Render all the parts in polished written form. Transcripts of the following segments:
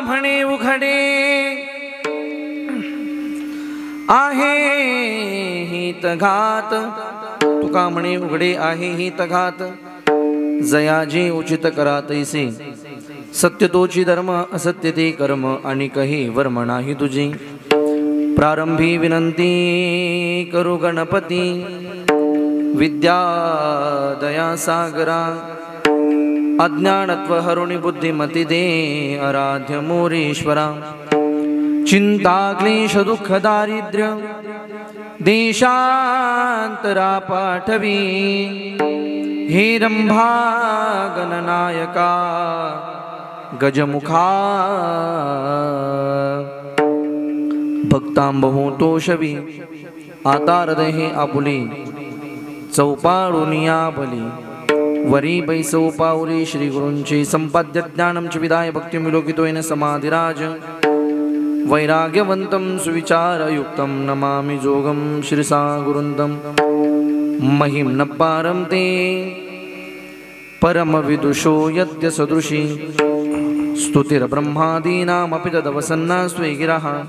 म्हणे उघडे आहे हित घात, तुका म्हणे उघडे आहे हित घात, जयाजी उचित करा तैसे, सत्य तोची धर्म असत्य ते कर्म, आणि कही वर्म नाही तुझी. प्रारंभी विनंती करू गणपती, विद्या दया सागरा, अज्ञानत्व हरुणी बुद्धिमती दे आराध्य मोरेश्वरा. चिंता क्लेश दुःख दारिद्र्य देशांतरा पाठवी, हे रंभा गणनायका गजमुखा. भक्तांबहू तोषवी आता हृदय आपुली, चौपाळुनिया बली वरी बैसौ पाऊली. श्री गुरूंचे संपाद्य ज्ञानम च विदाय भक्ति विलोकितोयन समाधिराज. वैराग्यवंतं सुविचारयुक्तं नमामि जोगं श्रीसा गुरुंतं. महिं न पारं ते परमविदुषो यद्य सदृशी, स्तुतिर्ब्रह्मादीनामपि तदवसन्ना स्वे गिरः.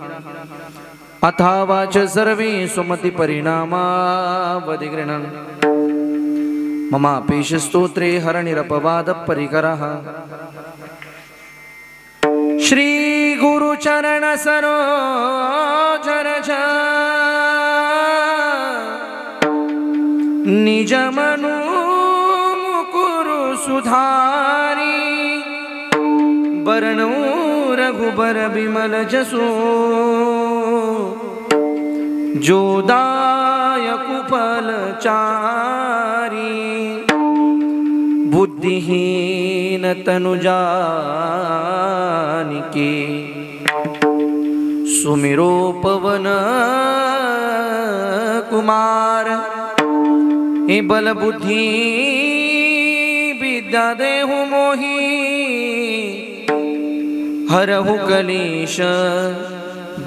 अथा वाच सर्वे सुमति परिणामावधिगृह्णन्, ममापेश स्तोत्रे हरनिरपवाद परिकरः. श्री गुरु चरण सरोज रज, निज मनु मुकुरु सुधारी. बरनऊ रघुबर बिमल जसो, जोदायक फल चारी. बुद्धिहीन तनु जानिके, सुमिरो पवन कुमार. हे बल बुद्धि विद्या देहु मोहि, हरहु कलेश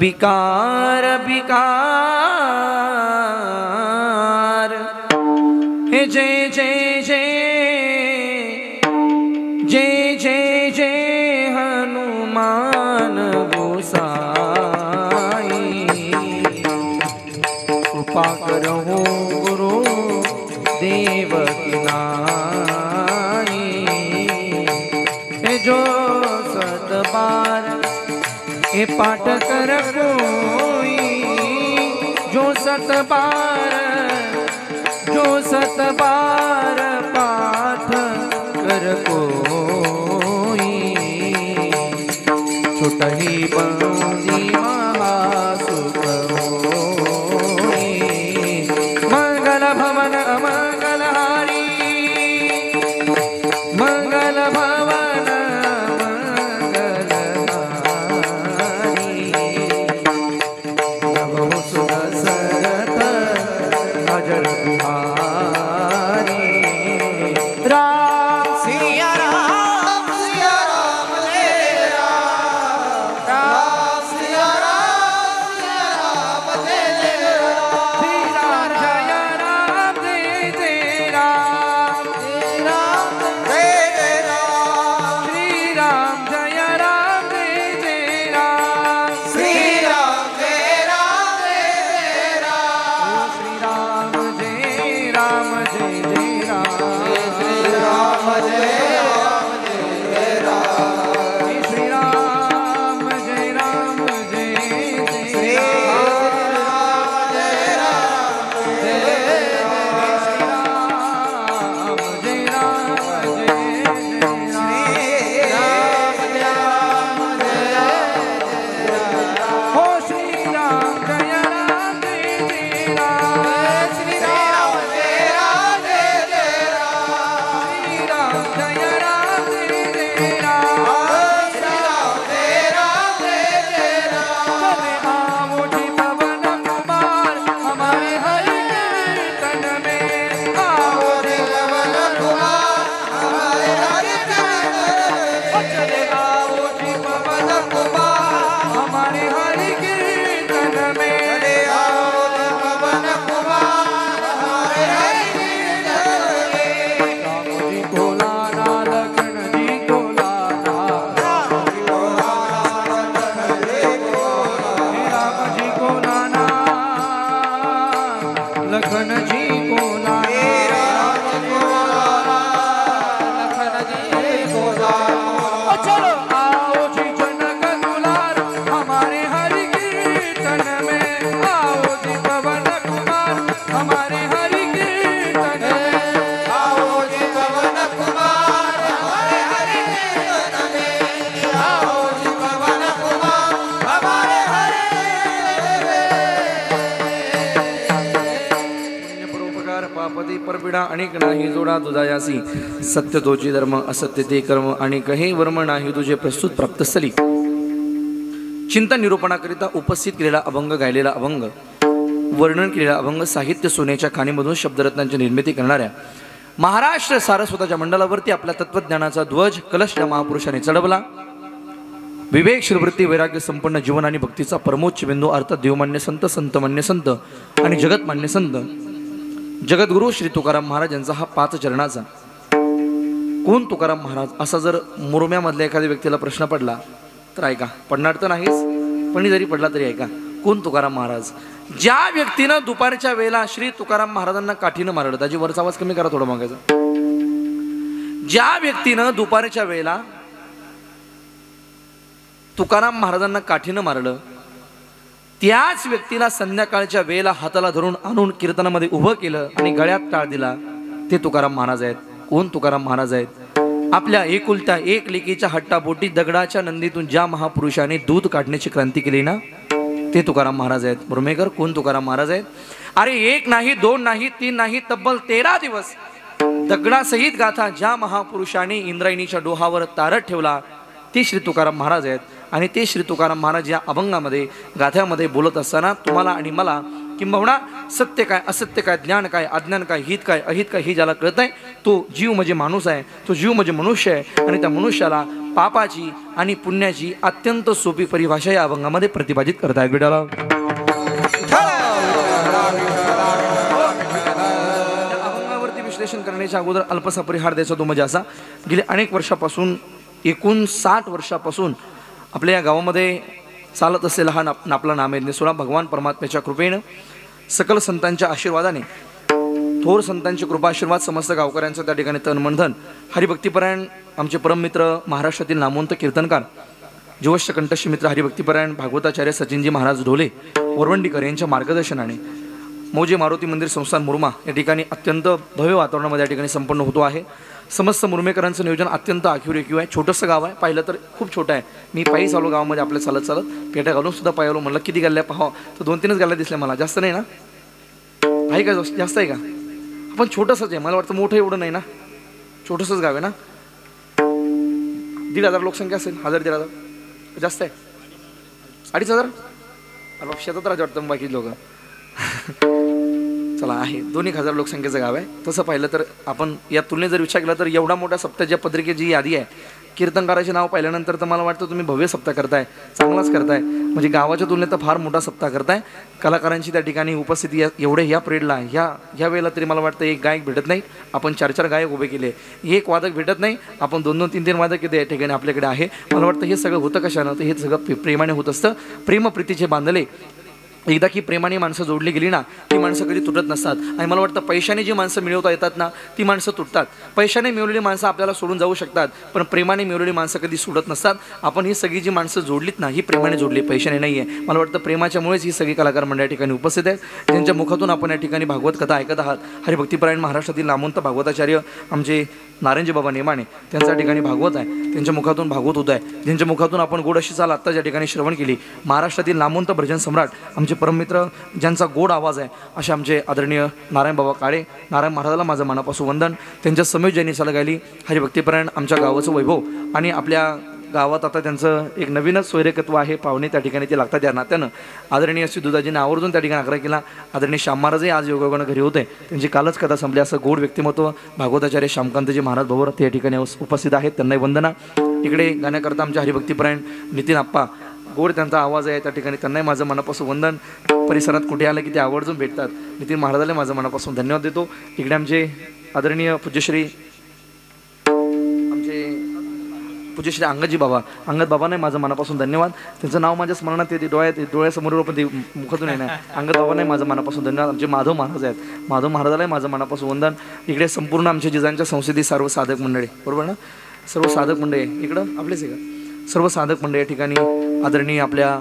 विकार विकार. हे जय जय जय जय जय जय हनुमान गोसाई. कृपा करहु गुरु देव की नाई. हे जो सत बार हे पाठ कर कोई, जो सत बार पाठ कर कोई. छुटहि बंदी महासुख होई. मंगल भवन अमंगल हारी, मंगल भवन मंगल हारी. नमो सुदशरथ अजर बिहारी. राम सिया राम जय राम. राम पिढा अनेक नाही जोडा दुधायासी सत्य तोची धर्म असत्य ते कर्म अनेक हे वर्म नाही तुझे प्रस्तुत प्राप्तस्थली चिंतन निरूपणाकरिता उपस्थित केलेला अभंग गायलेला अभंग वर्णन केलेला अभंग साहित्य सोन्याच्या खाणीमधून शब्दरत्नांची निर्मिती करणाऱ्या महाराष्ट्र सारस्वताच्या मंडलावरती आपल्या तत्वज्ञानाचा ध्वज कलश या महापुरुषाने चढवला विवेक शिरवृत्ती वैराग्य संपन्न जीवन आणि भक्तीचा परमोच्च बिंदू अर्थात देवमान्य संत संतमान्य संत आणि जगतमान्य संत जगद्गुरु श्री तुकाराम महाराज यांचा हा 5 चरणाचा कोण तुकाराम महाराज असा जर मुरुम्यामधल्या एखाद्या व्यक्तीला प्रश्न पडला तर ऐका पडणार तर नाहीच पण जरी पडला तरी ऐका कोण तुकाराम महाराज ज्या व्यक्तीनं दुपारच्या वेळेला श्री तुकाराम महाराजांना काठीनं मारलं त्याची वरचा आवाज कमी करा थोडं मागायचा ज्या व्यक्तीनं दुपारच्या वेळेला तुकाराम महाराजांना काठीनं मारलं त्याच व्यक्तीला संध्याकाळच्या वेळेला हाताला धरून आणून कीर्तनामध्ये उभं केलं आणि गळ्यात टाळ दिला ते तुकाराम महाराज आहेत कोण तुकाराम महाराज आहेत आपल्या एकुलत्या एक लेकीच्या हट्टापोटी दगडाच्या नंदीतून ज्या महापुरुषाने दूध काढण्याची क्रांती केली ना ते तुकाराम महाराज आहेत मुरमेकर कोण तुकाराम महाराज आहेत अरे 1 नाही 2 नाही 3 नाही तब्बल 13 दिवस दगडासहित गाथा ज्या महापुरुषाने इंद्रायणीच्या डोहावर तारत ठेवला ते श्री तुकाराम महाराज आहेत आणि ते श्री तुकाराम महाराज या अभंगामध्ये गाथ्यामध्ये बोलत असताना तुम्हाला आणि मला किंबहुना सत्य काय असत्य काय ज्ञान काय अज्ञान काय हित काय अहित काय ही ज्याला कळत आहे तो जीव म्हणजे माणूस आहे तो जीव म्हणजे मनुष्य आहे आणि त्या मनुष्याला पापाची आणि पुण्याची अत्यंत सोपी परिभाषा या अभंगामध्ये प्रतिपादित करतायत बेटाला अभंगावरती विश्लेषण करण्याच्या अगोदर अल्पसा परिहार द्यायचा तो म्हणजे असा गेले अनेक वर्षापासून 59 वर्षापासून आपल्या या गावामध्ये चालत असलेला हा आपला नामयज्ञ सोहळा भगवान परमात्म्याच्या कृपेनं सकल संतांच्या आशीर्वादाने थोर संतांची कृपा आशीर्वाद समस्त गावकऱ्यांचं त्या ठिकाणी तन मन धन हरिभक्तीपरायण आमचे परममित्र महाराष्ट्रातील नामवंत कीर्तनकार जीवश्च कंठस्थ मित्र हरिभक्तीपरायण भागवताचार्य सचिनजी महाराज ढोले वरवंडीकर यांच्या मार्गदर्शनाने मौजे मारुती मंदिर संस्थान मुरमा या ठिकाणी अत्यंत भव्य वातावरणामध्ये या ठिकाणी संपन्न होतो आहे समस्त मुरमेकरांचं नियोजन अत्यंत आखीव आहे छोटंसं गाव आहे पाहिलं तर खूप छोटं आहे मी पायी चालू गावामध्ये आपल्या चालत पेट्या घालून सुद्धा पाय आलो म्हणलं किती गल्ल्या पाहावं तर 2-3च गल्ल्या दिसल्या मला जास्त नाही ना आहे का जास्त आहे का आपण छोटंसंच आहे मला वाटतं मोठं एवढं नाही ना छोटंसंच गाव आहे ना 1,500 लोकसंख्या असेल 1,000-1,500 जास्त आहे 2,500 अरे शेतात राज वाटतं बाकी लोक चला आहे 2,000 लोकसंख्येचं गाव आहे तसं पाहिलं तर आपण या तुलनेत जर विचार केला तर एवढा मोठ्या सप्ताहाच्या पत्रिकेची यादी आहे कीर्तनकाराचे नाव पाहिल्यानंतर तर मला वाटतं तुम्ही भव्य सप्ताह करताय चांगलाच करताय म्हणजे गावाच्या तुलनेत तर फार मोठा सप्ताह करताय कलाकारांची त्या ठिकाणी उपस्थिती एवढे ह्या पिरियडला ह्या वेळेला तरी मला वाटतं एक गायक भेटत नाही आपण 4-4 गायक उभे केले एक वादक भेटत नाही आपण 2-2 3-3 वादक इथे या ठिकाणी आपल्याकडे आहे मला वाटतं हे सगळं होतं कशानं तर हे सगळं प्रेमाने होत असतं प्रेमप्रीतीचे बांधले एकदा की प्रेमाने माणसं जोडली गेली ना ती माणसं कधी तुटत नसतात आणि मला वाटतं पैशाने जी माणसं मिळवता येतात ना ती माणसं तुटतात पैशाने मिळवलेली माणसं आपल्याला सोडून जाऊ शकतात पण प्रेमाने मिळवलेली माणसं कधी सोडत नसतात आपण ही सगळी जी माणसं जोडलीत ना ही प्रेमाने जोडली पैशाने नाही आहे मला वाटतं प्रेमाच्यामुळेच ही सगळी कलाकार मंडळ या ठिकाणी उपस्थित आहेत ज्यांच्या मुखातून आपण या ठिकाणी भागवत कथा ऐकत आहात हरिभक्तीपरायण महाराष्ट्रातील नामवंत भागवताचार्य आमचे नारायणजी बाबा नेमाणे त्यांच्या ठिकाणी भागवत आहे त्यांच्या मुखातून भागवत होत आहे ज्यांच्या मुखातून आपण गोड अशी चाल आत्ता ज्या ठिकाणी श्रवण केली महाराष्ट्रातील नामवंत भजन सम्राट आमचे परममित्र ज्यांचा गोड आवाज आहे असे आमचे आदरणीय नारायण बाबा काळे नारायण महाराजाला माझं मनापासून वंदन त्यांच्या समेत ज्यांनी चाल गायली हरिभक्तीपरायण आमच्या गावाचं वैभव आणि आपल्या गावात आता त्यांचं एक नवीनच सोयरेकत्व आहे पाहुणे त्या ठिकाणी ते लागतात या नात्यानं आदरणीय श्री दुधाजीने आवर्जून त्या ठिकाणी आग्रह केला आदरणीय श्याम महाराजही आज योगायोगानं घरी होते त्यांची कालच कथा संपली असं गोड व्यक्तिमत्व भागवताचार्य श्यामकांतजी महाराज भाऊवर त्या ठिकाणी उपस्थित आहेत त्यांनाही वंदना इकडे गाण्याकरता आमच्या हरिभक्तीपरायण नितीन आप्पा गोड त्यांचा आवाज आहे त्या ठिकाणी त्यांनाही माझं मनापासून वंदन परिसरात कुठे आलं की ते आवर्जून भेटतात नितीन महाराजाला माझं मनापासून धन्यवाद देतो इकडे आमचे आदरणीय पूज्यश्री पूज्यश्री अंगदजी बाबा अंगद बाबांना माझं मनापासून धन्यवाद त्यांचं नाव माझ्या स्मरणात येते डोळ्यासमोर पण ते मुखातून आहे ना अंगद बाबांनाही माझं मनापासून धन्यवाद आमचे माधव महाराज आहेत माधव महाराजालाही माझं मनापासून वंदन इकडे संपूर्ण आमच्या जिजांच्या संसदी सर्व साधक मंडळी बरोबर ना सर्व साधक मंडळी इकडं आपलेच आहे का सर्व साधक मंडळी या ठिकाणी आदरणीय आपल्या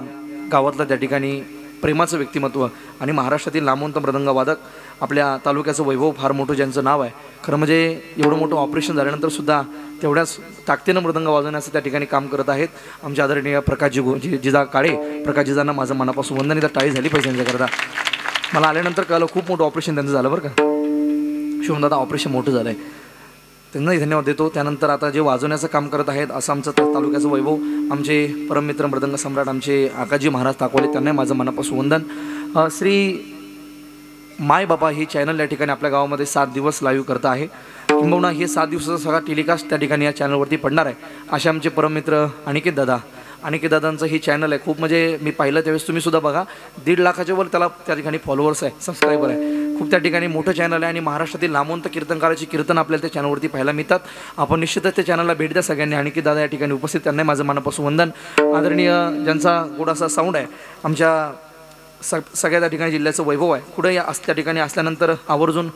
गावातलं त्या ठिकाणी प्रेमाचं व्यक्तिमत्व आणि महाराष्ट्रातील नामवंत मृदंग वादक आपल्या तालुक्याचं वैभव फार मोठं ज्यांचं नाव आहे खरं म्हणजे एवढं मोठं ऑपरेशन झाल्यानंतर सुद्धा तेवढ्याच ताकदीनं मृदंग वाजवण्याचं त्या ठिकाणी काम करत आहेत आमच्या आदरणीय प्रकाशजी जिजा काळे प्रकाशजीजांना माझं मनापासून वंदन इथं टाळी झाली पाहिजे त्यांच्याकरता मला आल्यानंतर कळलं खूप मोठं ऑपरेशन त्यांचं झालं बरं का शिवमदादा ऑपरेशन मोठं झालं आहे, त्यांनाही धन्यवाद देतो. त्यानंतर आता जे वाजवण्याचं काम करत आहेत असं आमचं तालुक्याचं वैभव, आमचे परममित्र मृदंग सम्राट आमचे आकाजी महाराज ताकवले, त्यांनाही माझं मनापासून वंदन. श्री माय बाबा ही चॅनल या ठिकाणी आपल्या गावामध्ये 7 दिवस लाईव्ह करत आहे. किंबहुना हे 7 दिवसाचा सगळा टेलिकास्ट त्या ठिकाणी या चॅनलवरती पडणार आहे. असे आमचे परममित्र अनिकेत दादांचं ही चॅनल आहे. खूप म्हणजे मी पाहिलं त्यावेळेस तुम्ही सुद्धा बघा, 1.5 लाखाच्या वर त्याला त्या ठिकाणी फॉलोअर्स आहे, सबस्क्रायबर आहे. खूप त्या ठिकाणी मोठं चॅनल आहे आणि महाराष्ट्रातील नामवंत कीर्तनकाराची कीर्तन आपल्याला त्या चॅनलवरती पाहायला मिळतात. आपण निश्चितच त्या चॅनलला भेट द्या सगळ्यांनी. अनिकेत दादा या ठिकाणी उपस्थित, त्यांना माझं मनापासून वंदन. आदरणीय ज्यांचा गोडासा साऊंड आहे, आमच्या सगळ्या त्या ठिकाणी जिल्ह्याचं वैभव आहे. कुठे त्या ठिकाणी असल्यानंतर आवर्जून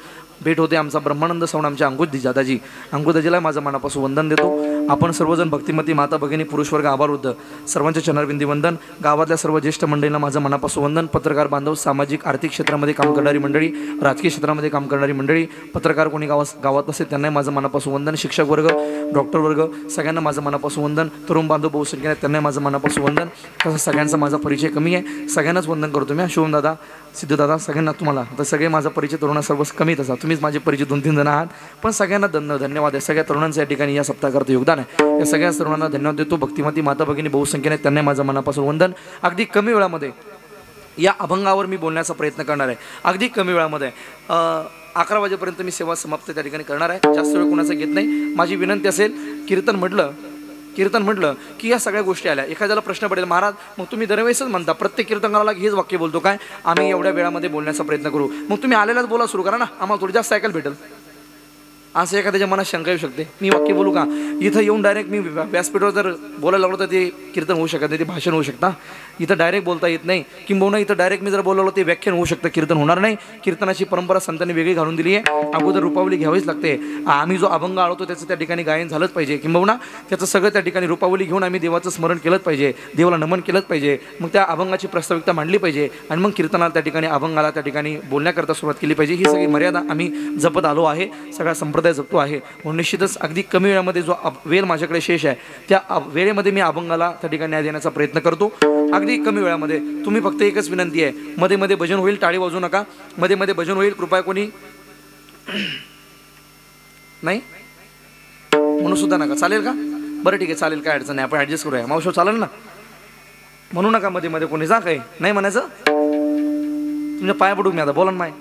भेट होते. आमचा ब्रह्मानंद साऊंड आमच्या अंकुश माझं मनापासून वंदन देतो. आपण सर्वजण भक्तिमती माता भगिनी पुरुष वर्ग आभारवृद्ध सर्वांच्या चरणविंदी वंदन. गावातल्या सर्व ज्येष्ठ मंडळींना माझं मनापासून वंदन. पत्रकार बांधव, सामाजिक आर्थिक क्षेत्रामध्ये काम करणारी मंडळी, राजकीय क्षेत्रामध्ये काम करणारी मंडळी, पत्रकार कोणी गावात असेल त्यांनाही माझं मनापासून वंदन. शिक्षक वर्ग, डॉक्टर वर्ग सगळ्यांना माझं मनापासून वंदन. तरुण बांधव बहुसंख्येने आहेत, त्यांनाही माझं मनापासून वंदन. तसं सगळ्यांचा माझा परिचय कमी आहे, सगळ्यांनाच वंदन करतो मी. शिवमदादा, सिद्धदादा, सगळ्यांना तुम्हाला आता सगळे माझा परिचय तरुणा सर्व कमीच असा, तुम्हीच माझे परिचय 2-3 जण आहात, पण सगळ्यांना धन्यवाद आहे. सगळ्या तरुणांचं या ठिकाणी या सप्ताहाकरता योगदान आहे. या सगळ्या तरुणांना धन्यवाद देतो. भक्तिमती माता भगिनी बहुसंख्येने, त्यांना माझं मनापासून वंदन. अगदी कमी वेळामध्ये या अभंगावर मी बोलण्याचा प्रयत्न करणार आहे. अगदी कमी वेळामध्ये 11 वाजेपर्यंत मी सेवा समाप्त त्या ठिकाणी करणार आहे. जास्त वेळ कोणाचा घेत नाही. माझी विनंती असेल, कीर्तन म्हटलं की या सगळ्या गोष्टी आल्या. एखाद्याला प्रश्न पडेल, महाराज मग तुम्ही दरवेळेसच म्हणता, प्रत्येक कीर्तनाला हेच वाक्य बोलतो काय, आम्ही एवढ्या वेळामध्ये बोलण्याचा प्रयत्न करू. मग तुम्ही आलेलाच बोला सुरू करा ना, आम्हाला थोडी जास्त ऐकायला भेटेल. असं एखाद्याच्या मनात शंका येऊ शकते, मी वाक्य बोलू का, इथं येऊन डायरेक्ट मी व्यासपीठावर जर बोलायला लागलो तर ते कीर्तन होऊ शकत नाही, ते भाषण होऊ शकता. इथं डायरेक्ट बोलता येत नाही. किंबहुना इथं डायरेक्ट मी जर बोललो ते व्याख्यान होऊ शकतं, कीर्तन होणार नाही. कीर्तनाची परंपरा संतांनी वेगळी घालून दिली आहे. अगोदर रूपावली घ्यावीच लागते. आम्ही जो अभंग आळतो त्याचं त्या ठिकाणी गायन झालंच पाहिजे. किंबहुना त्याचं सगळं त्या ठिकाणी रूपावली घेऊन आम्ही देवाचं स्मरण केलंच पाहिजे, देवाला नमन केलंच पाहिजे. मग त्या अभंगाची प्रास्ताविकता मांडली पाहिजे आणि मग कीर्तनाला त्या ठिकाणी अभंगाला त्या ठिकाणी बोलण्याकरता सुरुवात केली पाहिजे. ही सगळी मर्यादा आम्ही जपत आलो आहे, सगळा संप्रदाय जपतो आहे. म्हणून निश्चितच अगदी कमी वेळामध्ये जो वेळ माझ्याकडे शेष आहे त्या वेळेमध्ये मी अभंगाला त्या ठिकाणी न्याय देण्याचा प्रयत्न करतो. अगदी कमी वेळामध्ये तुम्ही फक्त एकच विनंती आहे, मध्ये मध्ये भजन होईल, टाळी वाजवू नका. मध्ये मध्ये भजन होईल, कृपया कोणी नाही म्हणू सुद्धा नका. चालेल का? बरं ठीक आहे, चालेल, काय अडचण नाही, आपण ॲडजस्ट करूया. मावशो चालेल ना? म्हणू नका मध्ये मध्ये कोणी, जा काही नाही म्हणायचं. तुमच्या पाया पडू मी आता, बोला ना माय.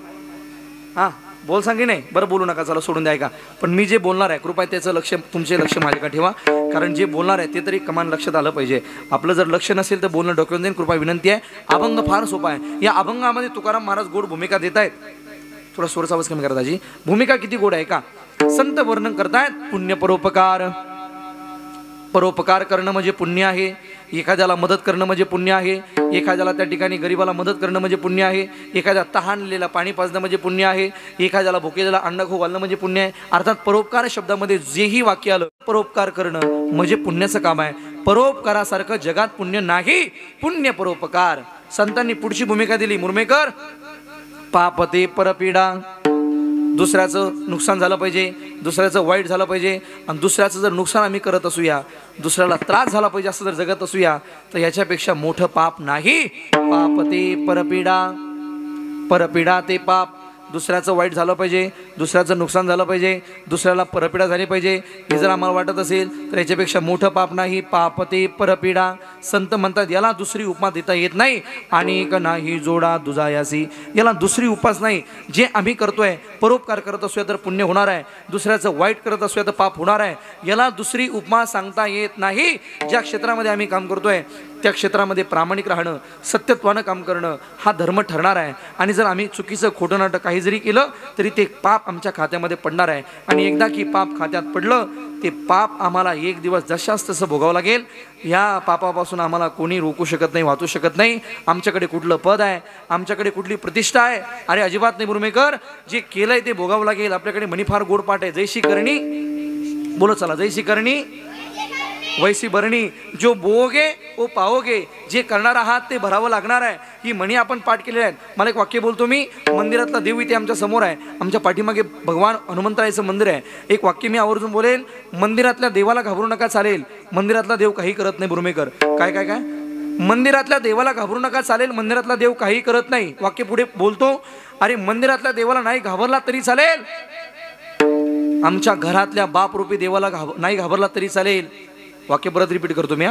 हां बोल सांगे नाही, बरं बोलू नका, चला सोडून द्या का. पण मी जे बोलणार आहे कृपया त्याचं लक्ष, तुमचे लक्ष माझ्याकडे ठेवा, कारण जे बोलणार आहे ते तरी कमान लक्षात आलं पाहिजे. आपलं जर लक्ष नसेल तर बोलणं डोक्यावरून जाईल. कृपया विनंती आहे. अभंग फार सोपा आहे. या अभंगामध्ये तुकाराम महाराज गोड भूमिका देत आहेत. थोडा स्वरचा आवाज कमी करा दाजी. भूमिका किती गोड आहे का. संत वर्णन करतायत पुण्य परोपकार. परोपकार करणं म्हणजे पुण्य आहे. एखाद्याला मदत करणं म्हणजे पुण्य आहे. एखाद्याला त्या ठिकाणी गरीबाला मदत करणं म्हणजे पुण्य आहे. एखाद्या तहानलेला पाणी पाजणं म्हणजे पुण्य आहे. एखाद्याला भुकेलेला अन्न खाऊ घालणं म्हणजे पुण्य आहे. अर्थात परोपकार शब्दामध्ये जेही वाक्य आलं, परोपकार करणं म्हणजे पुण्याचं काम आहे. परोपकारासारखं जगात पुण्य नाही. पुण्य परोपकार. संतांनी पुढची भूमिका दिली, मुरमेकर, पापते परपीडा. दुसऱ्याचं नुकसान झालं पाहिजे, दुसऱ्याचं वाईट झालं पाहिजे, आणि दुसऱ्याचं जर नुकसान आम्ही करत असूया, दुसऱ्याला त्रास झाला पाहिजे असं जर जगत असूया, तर याच्यापेक्षा मोठं पाप नाही. पाप ते परपीडा. परपीडा ते पाप. दुसऱ्याचं वाईट झालं पाहिजे, दुसऱ्याचं नुकसान झालं पाहिजे, दुसऱ्याला परपीडा झाली पाहिजे, हे जर आम्हाला वाटत असेल तर याच्यापेक्षा मोठं पाप नाही. पाप ते परपीडा. संत म्हणतात याला दुसरी उपमा देता येत नाही. अनेक नाही जोडा दुजायासी. याला दुसरी उपास नाही. जे आम्ही करतोय, परोपकार करत असूया तर पुण्य होणार आहे, दुसऱ्याचं वाईट करत असूया तर पाप होणार आहे. याला दुसरी उपमा सांगता येत नाही. ज्या क्षेत्रामध्ये आम्ही काम करतोय त्या क्षेत्रामध्ये प्रामाणिक राहणं, सत्यत्वानं काम करणं हा धर्म ठरणार आहे. आणि जर आम्ही चुकीचं खोटं नाटक काही जरी केलं तरी ते पाप आमच्या खात्यामध्ये पडणार आहे. आणि एकदा की पाप खात्यात पडलं, ते पाप आम्हाला एक दिवस जशास तसं भोगावं लागेल. या पापापासून आम्हाला कोणी रोखू शकत नाही, वाचू शकत नाही. आमच्याकडे कुठलं पद आहे, आमच्याकडे कुठली प्रतिष्ठा आहे, अरे अजिबात नाही मुरमेकर. जे केलंय ते भोगावं लागेल. आपल्याकडे म्हणी फार गोड पाठ आहे, जैशी करणी, बोलो चला, जैशी करणी वैसी भरणी. जो बोगे वो पाओगे. जे करणार आहात ते भरावं लागणार आहे. ही म्हणी आपण पाठ केलेल्या आहेत. मला एक वाक्य बोलतो मी. मंदिरातला देव इथे आमच्या समोर आहे, आमच्या पाठीमागे भगवान हनुमंतरायाचं मंदिर आहे. एक वाक्य मी आवर्जून बोलेल, मंदिरातल्या देवाला घाबरू नका चालेल, मंदिरातला देव काही करत नाही. बुरमेकर काय काय काय मंदिरातल्या देवाला घाबरू नका चालेल, मंदिरातला देव काही करत नाही. वाक्य पुढे बोलतो, अरे मंदिरातल्या देवाला नाही घाबरला तरी चालेल, आमच्या घरातल्या बापरूपी देवाला नाही घाबरला तरी चालेल. वाक्य परत रिपीट करतो मी.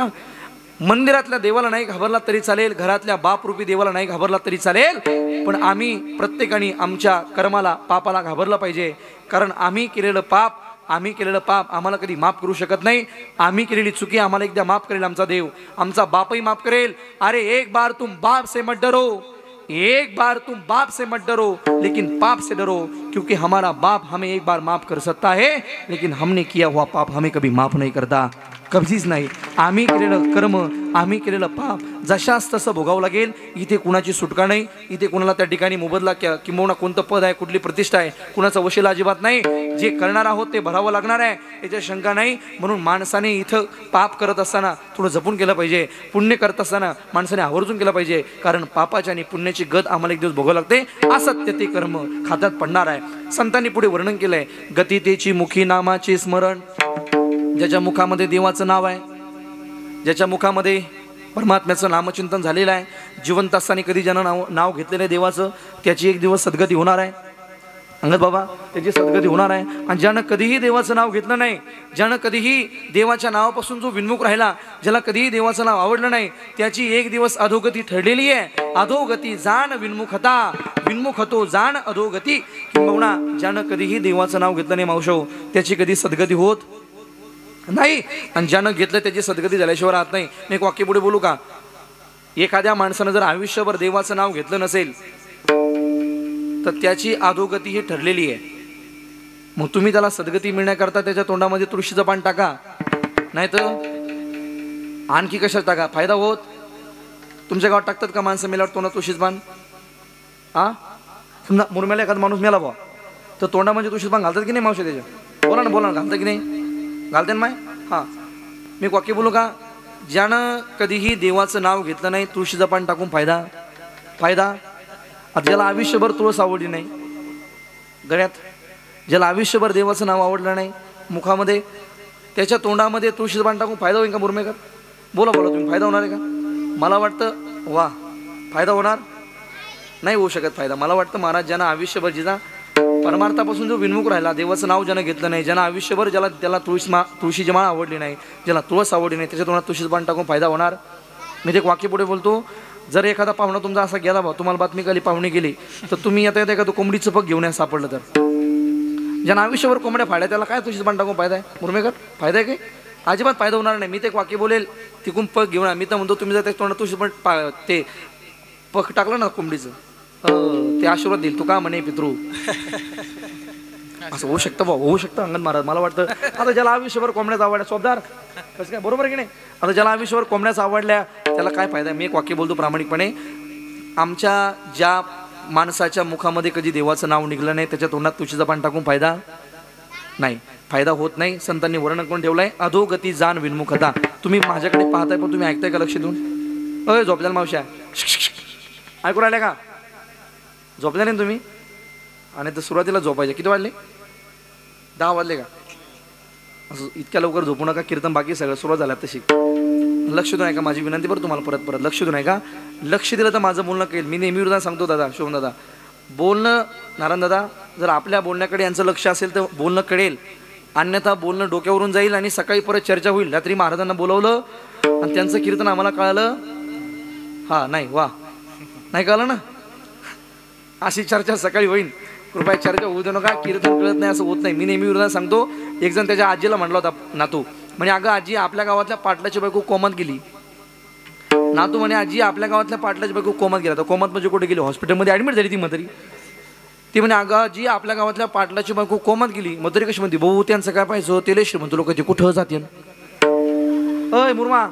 मंदिरातल्या देवाला नाही घाबरला तरी चालेल, घरातल्या बापरूपी देवाला नाही घाबरला तरी चालेल, पण आम्ही प्रत्येकाने आमच्या कर्माला पापाला घाबरलं पाहिजे. कारण आम्ही केलेलं पाप आम्हाला कधी माफ करू शकत नाही. आम्ही केलेली चुकी आम्हाला एकदा माफ करेल आमचा देव, आमचा बापही माफ करेल. अरे एक बार तुम बाप से मत डरो, एक बार तुम बाप से मत डरो, लेकिन पाप से डरो, क्योंकि हमारा बाप हमें एक बार माफ कर सकता है, लेकिन हमने किया हुआ पाप हमें कभी माफ नहीं करता, कधीच नाही. आम्ही केलेलं कर्म, आम्ही केलेलं पाप जशास तसं भोगावं लागेल. इथे कुणाची सुटका नाही. इथे कुणाला त्या ठिकाणी मोबदला किंवा कोणतं पद आहे, कुठली प्रतिष्ठा आहे, कुणाचा वशिला अजिबात नाही. जे करणार आहोत ते भरावं लागणार आहे, याच्या शंका नाही. म्हणून माणसाने इथं पाप करत असताना थोडं जपून केलं पाहिजे. पुण्य करत असताना माणसाने आवर्जून केलं पाहिजे. कारण पापाची आणि पुण्याची गत आम्हाला एक दिवस भोगावं लागते. असत्य ते कर्म खात्यात पडणार आहे. संतांनी पुढे वर्णन केलंय. गती तेची मुखी नामाचे स्मरण. ज्याच्या मुखामध्ये देवाचं नाव आहे, ज्याच्या मुखामध्ये परमात्म्याचं नामचिंतन झालेलं आहे, जिवंत असताना कधी ज्यानं नाव घेतलेलं आहे देवाचं, त्याची एक दिवस सद्गती होणार आहे. अंगद बाबा, त्याची सद्गती होणार आहे. आणि ज्यानं कधीही देवाचं नाव घेतलं नाही, ज्यानं कधीही देवाच्या नावापासून जो विन्मुख राहिला, ज्याला कधीही देवाचं नाव आवडलं नाही, त्याची एक दिवस अधोगती ठरलेली आहे. अधोगती जाण विन्मुखता, विन्मुख होतो जाण अधोगती. किंबहुना ज्यानं कधीही देवाचं नाव घेतलं नाही मावशो, त्याची कधी सद्गती होत नाही. आणि ज्यानं घेतलं त्याची सद्गती झाल्याशिवाय राहत नाही. मी एक वाक्य पुढे बोलू का? एखाद्या माणसानं जर आयुष्यभर देवाचं नाव घेतलं नसेल तर त्याची अधोगती ही ठरलेली आहे. मग तुम्ही त्याला सद्गती मिळण्याकरता त्याच्या तोंडामध्ये तुळशीचं पान टाका, नाही तर आणखी कशात टाका, फायदा होत. तुमच्या गावात टाकतात का माणसं मेल्यावर तोंडात तुळशीचं पान? समजा मुरमेला एखादा माणूस मेला भावा, तर तोंडामध्ये तुळशीचं पान घालतात की नाही मावशी? त्याच्या बोला ना घालतात की नाही? घालते ना माय. मी वाक्य बोलू का? ज्यानं कधीही देवाचं नाव घेतलं नाही, तुळशीचं पान टाकून फायदा. आता ज्याला आयुष्यभर तुळस आवडली नाही गळ्यात, ज्याला आयुष्यभर देवाचं नाव आवडलं नाही मुखामध्ये, त्याच्या तोंडामध्ये तुळशीचं पान टाकून फायदा होईल का मुरमेकर? बोला तुम्ही, फायदा होणार आहे का? मला वाटतं फायदा होणार नाही, होऊ शकत फायदा. मला वाटतं महाराज ज्यानं आयुष्यभर जिजा परमार्थापासून जो विन्मुख राहिला, देवाचं नाव ज्यानं घेतलं नाही, ज्यानं आयुष्यभर त्याला तुळशीची माळ आवडली नाही, ज्याला तुळस आवडली नाही, त्याच्या तोंडात तुळशीचं पान टाकून फायदा होणार. मी ते वाक्य पुढे बोलतो. जर एखादा पाहुणा तुमचा असा गेला भाऊ, तुम्हाला बातमी कळली पाहुणे गेली, तर तुम्ही आता एखादं कोंबडीचं पग घेऊन या सापडलं तर, ज्यानं आयुष्यभर कोंबड्या फाड्या, त्याला काय तुळशीचं पान टाकून फायदा आहे मुरमेकर? फायदा आहे काय? अजिबात फायदा होणार नाही. मी ते वाक्य बोलेल तिकून पग घेऊन. मी तर म्हणतो तुम्ही जर त्या तोंडात तुळशीचं पान ते पग टाकलं ना कोंबडीचं, ते आशीर्वाद देईल. तू का म्हणे पितृ? असं होऊ शकतं भाऊ, होऊ शकतं अंगण महाराज. मला वाटतं आता ज्याला आयुष्यभर कोंबड्याच आवडल्या, सोबदार कसं काय, बरोबर की नाही? आता ज्याला आयुष्यभर कोंबड्याच आवडल्या त्याला काय फायदा? मी एक वाक्य बोलतो प्रामाणिकपणे. आमच्या ज्या माणसाच्या मुखामध्ये कधी देवाचं नाव निघलं नाही, त्याच्या तोंडात तुळशीचं पान टाकून फायदा नाही, फायदा होत नाही. संतांनी वर्णन करून ठेवलंय. अधोगती जाण विन्मुखता. तुम्ही माझ्याकडे पाहताय पण तुम्ही ऐकताय का लक्ष देऊन? झोपल्याला मावश्या ऐकू राहिल्या का? झोपल्या नाही तुम्ही? आणि तर सुरुवातीला झोपायचे. किती वाजले? 10 वाजले का? असं इतक्या लवकर झोपू नका. कीर्तन बाकी सगळं सुरुवात झाला तशी. लक्ष देऊ नका, माझी विनंती बरं तुम्हाला परत लक्ष देऊ नका. लक्ष दिलं तर माझं बोलणं कळेल. मी नेहमी विरोधात सांगतो दादा, शोभन दादा, बोलणं नारायण दादा, जर आपल्या बोलण्याकडे यांचं लक्ष असेल तर बोलणं कळेल, अन्यथा बोलणं डोक्यावरून जाईल आणि सकाळी परत चर्चा होईल. रात्री महाराजांना बोलवलं आणि त्यांचं कीर्तन आम्हाला कळालं, नाही कळलं ना, अशी चर्चा सकाळी होईल. कृपया चर्चा होऊ देऊ नका. कीर्तन कळत नाही असं होत नाही. मी नेहमी विरोधात सांगतो. एक जण त्याच्या आजीला म्हटला होता, नातू म्हणे, अगं आजी, आपल्या गावातल्या पाटलाची बायको कोमात गेली. नातू म्हणे, आजी, आपल्या गावातल्या पाटलाची बायको कोमात गेला. तर कोमात म्हणजे कुठे गेली? हॉस्पिटलमध्ये ॲडमिट झाली ती म्हातारी. ती म्हणे, अगं आजी, आपल्या गावातल्या पाटलाची बायको कोमात गेली. म्हातारी कशी म्हणते, भाऊ त्यांचं काय पाहिजे, तेले श्रीमंत लोक ते कुठं जातील? अय मुरमा,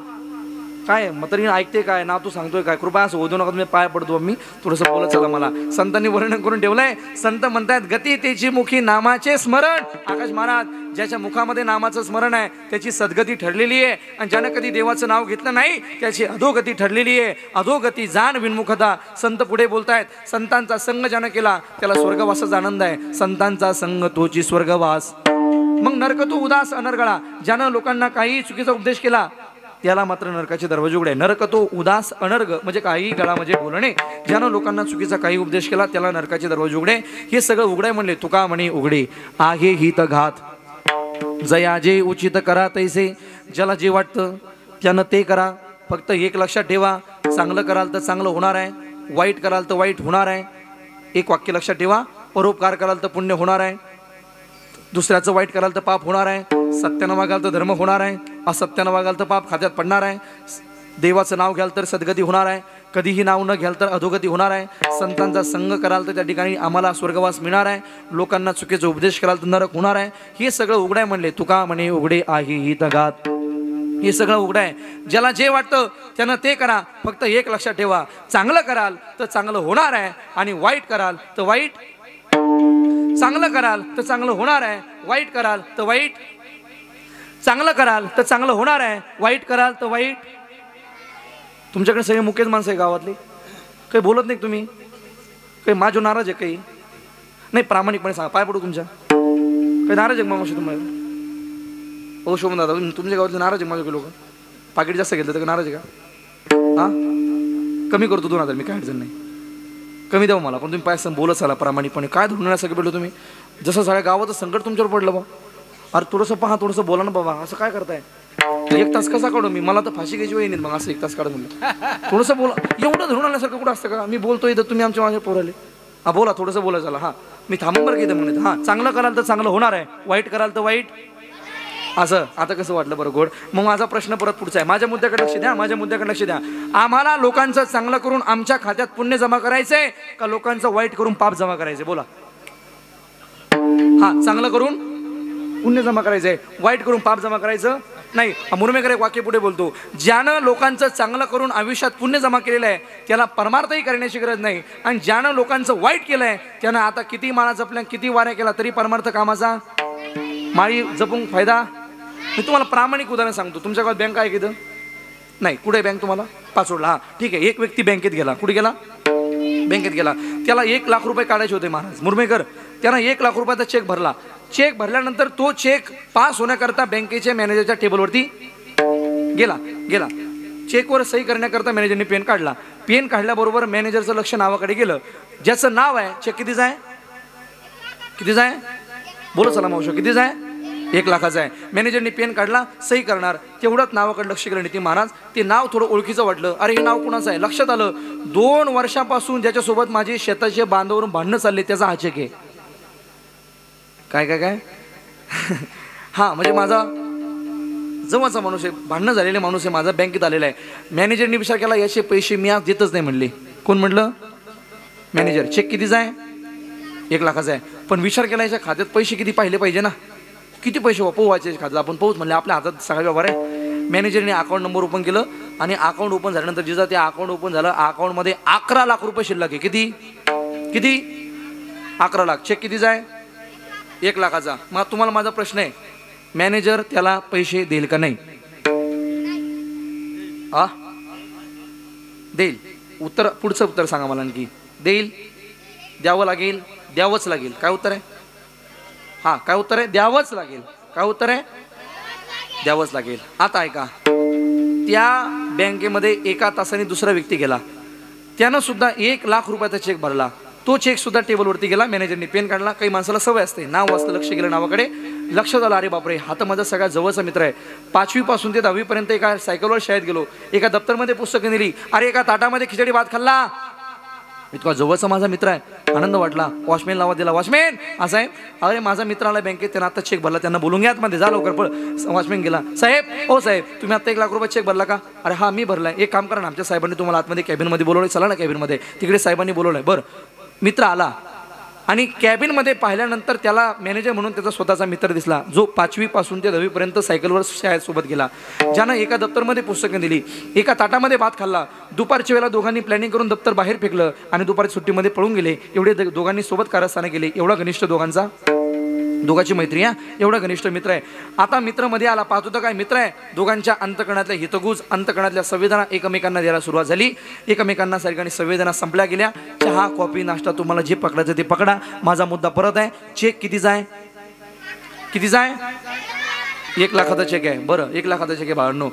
काय म्हातारी ऐकते काय ना, तू सांगतोय काय? कृपया असं होऊ नका. तुम्ही पाय पडतो. मी थोडंसं बोलत चला. मला संतांनी वर्णन करून ठेवलंय. संत म्हणतात, गती तेची मुखी नामाचे स्मरण. आकाश महाराज, ज्याच्या मुखामध्ये नामाचं स्मरण आहे त्याची सद्गती ठरलेली आहे. आणि ज्यानं कधी देवाचं नाव घेतलं नाही त्याची अधोगती ठरलेली आहे. अधोगती जाण विन्मुखता. संत पुढे बोलतायत, संतांचा संग ज्यानं केला त्याला स्वर्गवासाचा आनंद आहे. संतांचा संग तोची स्वर्गवास. मग नरक तू उदास अनर्गळा. ज्यानं लोकांना काही चुकीचा उपदेश केला, त्याला मात्र नरकाचे दरवाजे उघडे. नरक तो उदास अनर्ग म्हणजे काही गळा म्हणजे बोलणे, ज्यानं लोकांना चुकीचा काही उपदेश केला त्याला नरकाचे दरवाजे उघडे. हे सगळं उघडे म्हणले तुका म्हणे उघडे आहे हित घात. जया जे उचित करा तैसे, ज्याला जे वाटतं त्यानं ते करा. फक्त एक लक्षात ठेवा, चांगलं कराल तर चांगलं होणार आहे, वाईट कराल तर वाईट होणार आहे. एक वाक्य लक्षात ठेवा, परोपकार कराल तर पुण्य होणार आहे, दुसऱ्याचं वाईट कराल तर पाप होणार आहे, सत्यानं वागाल तर धर्म होणार आहे, असत्यानं वागाल तर पाप खात्यात पडणार आहे, देवाचं नाव घ्याल तर सद्गती होणार आहे, कधीही नाव न घ्याल तर अधोगती होणार आहे, संतांचा संग कराल तर त्या ठिकाणी आम्हाला स्वर्गवास मिळणार आहे, लोकांना चुकीचा उपदेश कराल तर नरक होणार आहे. हे सगळं उघडाय म्हणले तुका म्हणे उघडे आहे हित घात. हे सगळं उघडाय, ज्याला जे वाटतं त्यानं ते करा. फक्त एक लक्षात ठेवा, चांगलं कराल तर चांगलं होणार आहे आणि वाईट कराल तर वाईट, चांगलं कराल तर चांगलं होणार आहे, वाईट कराल तर वाईट, चांगलं कराल तर चांगलं होणार आहे, वाईट कराल तर वाईट. तुमच्याकडे सगळे मुकेच माणसं आहे गावातली, काही बोलत नाही तुम्ही, काही माझ्या नाराज आहे काही नाही, प्रामाणिकपणे सांगा, पाय पडू तुमच्या, काही नाराज आहे मामाशी तुम्हाला? हो शोभन दादा, तुमच्या गावातले नाराज आहे माझे लोक, पाकिट जास्त घेतलं तर नाराज आहे का? हां कमी करतो 2000, मी काय अडचण नाही, कमी द्यावं मला, पण तुम्ही पाय बोलत चाला प्रामाणिकपणे. काय धरून पडलो तुम्ही, जसं सगळ्या गावाचं संकट तुमच्यावर पडलं बा. अरे थोडंसं पहा, थोडंसं बोला ना बाबा, असं काय करताय? 1 तास कसा काढू मी, मला तर फाशी घ्यायची वेळ नाही मग असं 1 तास काढून म्हणलं. थोडंसं बोला, एवढं धरून आल्यासारखं कुठं असतं का? मी बोलतोय तर तुम्ही आमच्या माझ्या पोराले हा बोला, थोडंसं बोला चला. हां मी थांबून बरं घेते म्हणत, हां चांगलं कराल तर चांगलं होणार आहे, वाईट कराल तर वाईट. असं आता कसं वाटलं बरं गोड? मग माझा प्रश्न परत पुढचा आहे, माझ्या मुद्द्याकडे लक्ष द्या, माझ्या मुद्द्याकडे लक्ष द्या. आम्हाला लोकांचं चांगलं करून आमच्या खात्यात पुण्य जमा करायचंय का लोकांचं वाईट करून पाप जमा करायचंय? बोला. हा चांगलं करून पुण्य जमा करायचंय, वाईट करून पाप जमा करायचं नाही. मुरमेकर एक वाक्य पुढे बोलतो, ज्यानं लोकांचं चांगलं करून आयुष्यात पुण्य जमा केलेलं आहे त्याला परमार्थही करण्याची गरज नाही, आणि ज्यानं लोकांचं वाईट केलंय त्यानं आता किती माळा जपल्या किती वाऱ्या केला तरी परमार्थ कामाचा माळी जपून फायदा. मी तुम्हाला प्रामाणिक उदाहरण सांगतो, तुमच्या गावात बँक आहे की नाही? कुठे बँक तुम्हाला? पाचोडला. हा ठीक आहे, एक व्यक्ती बँकेत गेला. कुठे गेला? बँकेत गेला. त्याला 1 लाख रुपये काढायचे होते महाराज मुरमेकर. त्यानं 1 लाख रुपयाचा चेक भरला. चेक भरल्यानंतर तो चेक पास होण्याकरता बँकेच्या मॅनेजरच्या टेबलवरती गेला. चेकवर सही करण्याकरता मॅनेजरने पेन काढला. पेन काढल्याबरोबर मॅनेजरचं लक्ष नावाकडे गेलं. ज्याचं नाव आहे, चेक कितीचं आहे? कितीचं आहे? बोलो चला मावशी, कितीचं आहे? 1 लाखाचा आहे. मॅनेजरने पेन काढला, सही करणार, तेवढंच नावाकडे लक्ष केलं नीती महाराज. ते नाव थोडं ओळखीचं वाटलं. अरे हे नाव कुणाचं आहे? लक्षात आलं, 2 वर्षापासून ज्याच्यासोबत माझी शेताचे बांधावरून भांडणं चालले त्याचा हा चेक आहे. काय काय काय हा म्हणजे माझा जवळचा माणूस आहे, भांडणं झालेले माणूस आहे, माझा बँकेत आलेला आहे. मॅनेजरने विचार केला, याचे पैसे मी आज देतच नाही म्हणले. कोण म्हटलं? मॅनेजर. चेक कितीचा आहे? 1 लाखाचा आहे. पण विचार केला, याच्या खात्यात पैसे किती पाहिले पाहिजे ना, किती पैसे पोवायचे खात्यात, आपण पोहोच म्हणले, आपल्या हातात सगळा व्यवहार आहे. मॅनेजरने अकाउंट नंबर ओपन केलं आणि अकाउंट ओपन झाल्यानंतर जिजा ते अकाउंट ओपन झालं, अकाउंटमध्ये 11 लाख रुपये शिल्लक आहे. किती किती? 11 लाख. चेक कितीचा आहे? 1 लाखाचा. मग तुम्हाला माझा प्रश्न आहे, मॅनेजर त्याला पैसे देईल का नाही? देईल. उत्तर, पुढचं उत्तर सांगा मला आणखी. देईल, द्यावं लागेल, द्यावंच लागेल. काय उत्तर आहे? हा काय उत्तर आहे? द्यावंच लागेल. काय उत्तर आहे? द्यावंच लागेल. आता ऐका, त्या बँकेमध्ये 1 तासाने दुसरा व्यक्ती गेला, त्यानं सुद्धा 1 लाख रुपयाचा चेक भरला. तो चेक सुद्धा टेबलवरती गेला. मॅनेजरने पेन काढला. काही माणसाला सवय असते, नाव वाचलं, लक्ष गेलं नावाकडे, लक्षात आलं, अरे बापरे, हा तर माझा सगळ्यात जवळचा मित्र आहे. 5वी पासून ते 10वी पर्यंत एका सायकलवर शाळेत गेलो. एका दप्तरमध्ये पुस्तकं नेली. अरे एका ताटामध्ये खिचडी भात खाल्ला. इतका जवळचा माझा मित्र आहे. आनंद वाटला. वॉचमॅन लावा दिला. वॉचमॅन असा आहे, अरे माझा मित्र आला बँकेत, त्यांना आता चेक भरला, त्यांना बोलून घ्या आतमध्ये, जा लवकर पळ. वॉचमॅन गेला. साहेब, ओ साहेब, तुम्ही आता 1 लाख रुपये चेक भरला का? अरे हा मी भरलाय. एक काम करा ना, आमच्या साहेबांनी तुम्हाला आतमध्ये कॅबिनमध्ये बोलवलं, चला ना कॅबिनमध्ये, तिकडे साहेबांनी बोलवलंय. बरं. मित्र आला आणि कॅबिनमध्ये पाहिल्यानंतर त्याला मॅनेजर म्हणून त्याचा स्वतःचा मित्र दिसला, जो 5वी पासून ते 10वी पर्यंत सायकलवर शाळेत सोबत गेला, ज्यानं एका दप्तरमध्ये पुस्तकं दिली, एका ताटामध्ये भात खाल्ला. दुपारच्या वेळेला दोघांनी प्लॅनिंग करून दप्तर बाहेर फेकलं आणि दुपारी सुट्टीमध्ये पळून गेले. एवढे दोघांनी सोबत कारस्थाने केले. एवढा घनिष्ठ दोघांची मैत्री आहे, एवढा घनिष्ठ मित्र आहे. आता मित्र मध्ये आला, पाहत होता काय मित्र आहे. दोघांच्या अंतकणातल्या हितगुज, अंतकणातल्या संवेदना एकमेकांना द्यायला सुरुवात झाली. एकमेकांना सारख्याने संवेदना संपल्या गेल्या. चहा, कॉफी, नाश्ता, तुम्हाला जे पकडायचं ते पकडा. माझा मुद्दा परत आहे, चेक कितीचा आहे? कितीचा आहे? 1 लाखाचा चेक आहे. बरं, 1 लाखाचा चेक आहे भावांनो.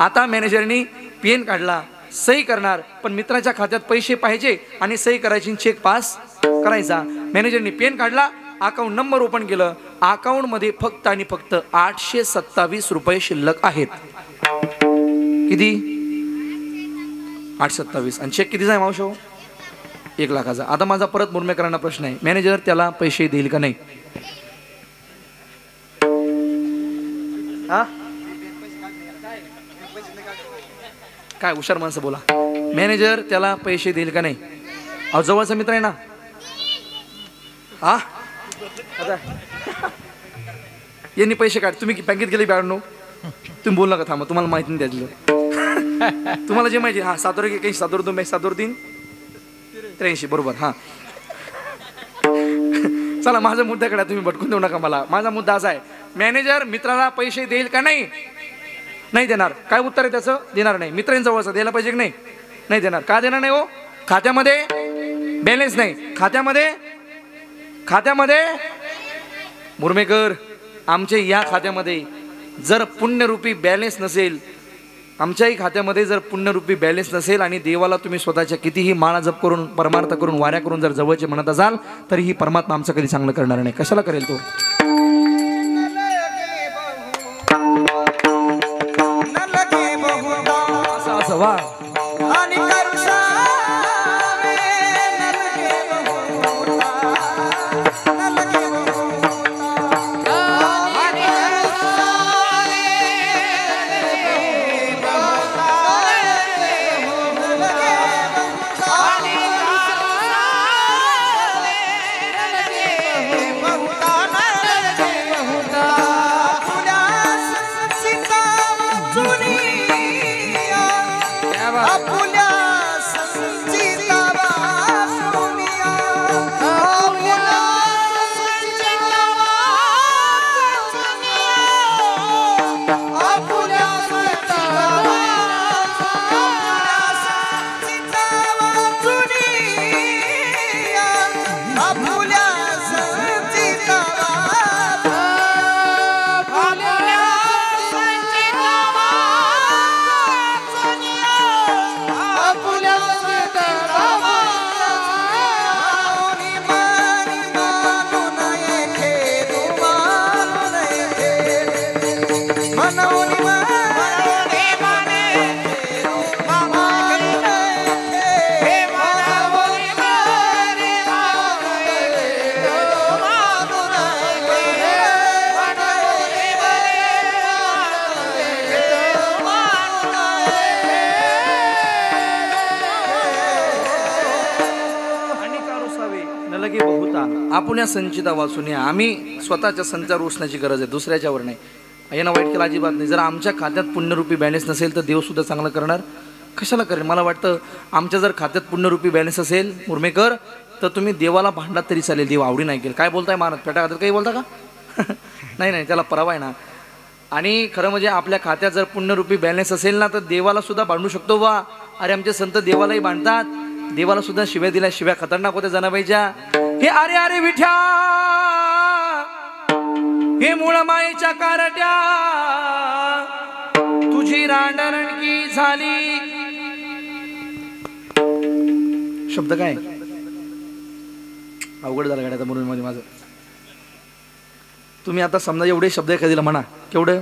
आता मॅनेजरनी पेन काढला, सही करणार, पण मित्राच्या खात्यात पैसे पाहिजे आणि सही करायची, चेक पास करायचा. मॅनेजरनी पेन काढला, अकाउंट नंबर ओपन केलं, अकाउंट मध्ये फक्त आणि फक्त 827 रुपये शिल्लक आहेत. किती? 827. आणि चेक कितीचा आहे मावशो? 1 लाखाचा. आता माझा परत मुरमेकरांना प्रश्न आहे, मॅनेजर त्याला पैसे देईल का नाही? काय हुशार माणसं बोला. मॅनेजर त्याला पैसे देईल का नाही? अहो जवळचा मित्र आहे ना. यांनी पैसे काढ, तुम्ही बँकेत गेले बॅडनो, तुम्ही बोल नका, थांबा, तुम्हाला माहिती नाही त्यातलं. तुम्हाला जे माहिती, हा 7 7 3 83 बरोबर. हा चला, माझा मुद्द्याकडे तुम्ही भटकून देऊ नका मला. माझा मुद्दा असा आहे, मॅनेजर मित्राला पैसे देईल का नाही? नाही देणार. काय उत्तर आहे त्याचं? देणार नाही. मित्रांजवळचा द्यायला पाहिजे की नाही? नाही देणार. का देणार नाही हो? खात्यामध्ये बॅलन्स नाही. खात्यामध्ये मुरमेकर, आमच्या या खात्यामध्ये जर पुण्यरूपी बॅलन्स नसेल, आमच्याही खात्यामध्ये जर पुण्यरूपी बॅलन्स नसेल आणि देवाला तुम्ही स्वतःच्या कितीही माळा जप करून, परमार्थ करून, वाऱ्या करून जर जवळचे म्हणत असाल, तरी ही परमात्मा आमचं कधी चांगलं करणार नाही. कशाला करेल तो? असं वा. आपुल्या संचिता वाचून या. आम्ही स्वतःच्या संचार उसण्याची गरज आहे, दुसऱ्याच्यावर नाही. यांना वाईट केलं अजिबात नाही. जर आमच्या खात्यात पुण्यरूपी बॅलन्स नसेल तर देव सुद्धा चांगलं करणार. कशाला करेल? मला वाटतं आमच्या जर खात्यात पुण्यरूपी बॅलन्स असेल मुरमेकर, तर तुम्ही देवाला भांडलात तरी चालेल, देव आवडी नाही केलं. काय बोलताय महाराज? पेटा खात्यात काही बोलता का? नाही, त्याला परवा आहे ना. आणि खरं म्हणजे आपल्या खात्यात जर पुण्यरूपी बॅलन्स असेल ना, तर देवाला सुद्धा भांडू शकतो. वा, अरे आमचे संत देवालाही भांडतात, देवाला सुद्धा शिव्या दिल्या. शिव्या खतरनाक होत्या जनाबाईच्या. हे अरे अरे विठ्या, हे मूळ मायेच्या कारट्या, तुझी रांडरणकी झाली. शब्द काय अवघड झालं गाड्याचा मुरुम मध्ये माझं. तुम्ही आता समजा एवढे शब्द एखादीला म्हणा, केवढं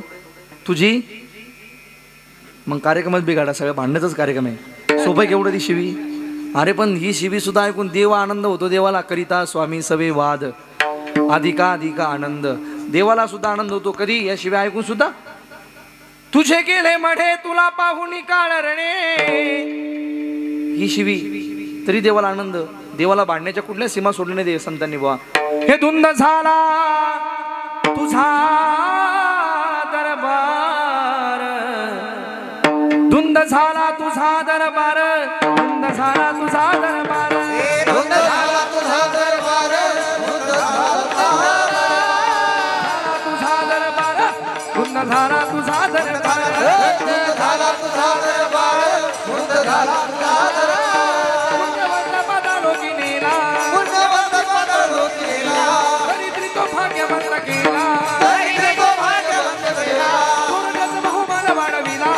तुझी, मग कार्यक्रमच बिघाडा. सगळं भांडण्याचाच कार्यक्रम आहे. सोपं केवढं ती शिवी. अरे पण ही शिवी सुद्धा ऐकून देव आनंद होतो. देवाला करिता स्वामी सवे वाद, अधिका अधिका आनंद. देवाला सुद्धा आनंद होतो. कधी? या शिव्या ऐकून सुद्धा. तुझे केले मढे तुला पाहून काळ रणे, ही शिवी, तरी देवाला आनंद. देवाला भांडण्याच्या कुठल्या सीमा सोडल्या नाही संतांनी. बुवा, हे धुंद झाला तुझा दरबार, धुंद झाला तुझा दरबार, धुंद झाला तुझा दरबार, धुंद झाला तुझा दरबार, धुंद झाला तुझा दरबार, धुंद झाला तुझा दरबार, धुंद झाला तुझा दरबार, धुंद झाला तुझा दरबार. पुण्यवंत पदालोकी नेला, पुण्यवंत पदालोकी नेला, दरिद्री तो भाग्यवंत केला, दरिद्री तो भाग्यवंत केला, थोरल्याचा बहुमान वाढविला,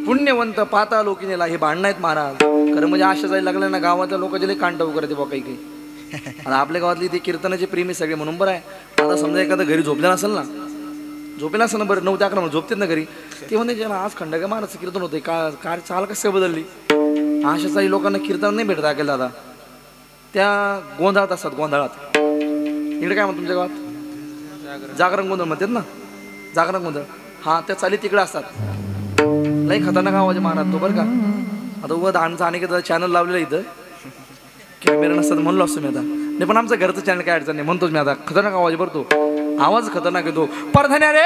पुण्यवंत पाता लोकिनेला हे भांडण आहेत महाराज. खरं म्हणजे आशा जायला लागल्या ना गावातल्या लोकांचे लई कांट करते बा काही काही. आणि आपल्या गावातली ते कीर्तनाचे प्रेमी सगळे म्हणून बरं आहे. आता समजा एखादं घरी झोपलेला असेल ना, झोपेला असेल ना, बरं 9 ते 11 झोपतेत ना घरी, ते म्हणते जेव्हा आज खंडगा महाराजचं कीर्तन होते का चाल कसं बदलली. आशाचाही लोकांना कीर्तन नाही भेटत ऐकायला दादा. त्या गोंधळात असतात, गोंधळात. इकडे काय म्हणतात तुमच्या गावात? जागरण गोंधळ म्हणतात ना, जागरण गोंधळ. हा, त्या चाली तिकडे असतात. लई खतरनाक आवाज महाराज तो बरं का. आता उभं आमचा अनेक चॅनल लावलेलं इथं, कॅमेरा नसतात म्हणलो असतो मी आता. नाही पण आमचं घरचं चॅनल काय अडचण नाही, म्हणतोच मी आता. खतरनाक आवाज बरं तो, आवाज खतरनाक येतो. परधन्या रे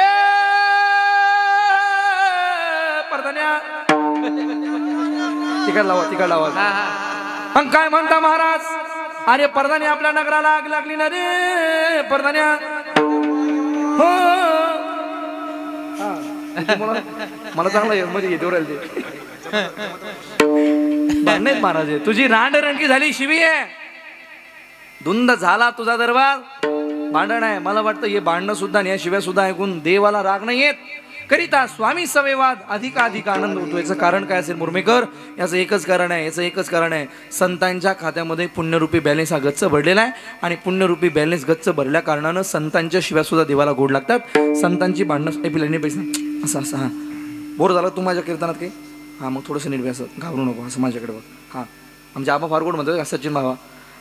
परधन्या, तिकडला आवाज, तिकडला आवाज. मग काय म्हणता महाराज? अरे परधन्या आपल्या नगराला आग लागली ना रे परधन्या. हो मला चांगला म्हणजे येतो राहील ते भांडणेत महाराज. तुझी रांडरणकी झाली शिवी आहे, धुंद झाला तुझा दरबार. भांडण आहे. मला वाटतं हे भांडणं सुद्धा आणि या शिव्या सुद्धा ऐकून देवाला राग नाही येत. करिता स्वामी सवेवाद अधिकाधिक आनंद होतो. याचं कारण काय असेल मुरमेकर? याचं एकच कारण आहे, याचं एकच कारण आहे. संतांच्या खात्यामध्ये पुण्यरूपी बॅलेन्स हा गच्च भरलेला आहे. आणि पुण्यरूपी बॅलेन्स गच्च भरल्या कारणानं संतांच्या शिव्या सुद्धा देवाला गोड लागतात. संतांची भांडणं ऐकल्याने पैसे असं असं. हां, बोर झालं तू माझ्या कीर्तनात काही? हां, मग थोडंसं नीट असं घाबरू नको, असं माझ्याकडे बघ. हां, आमच्या आबा फार गोड म्हणतो सचिन बाबा.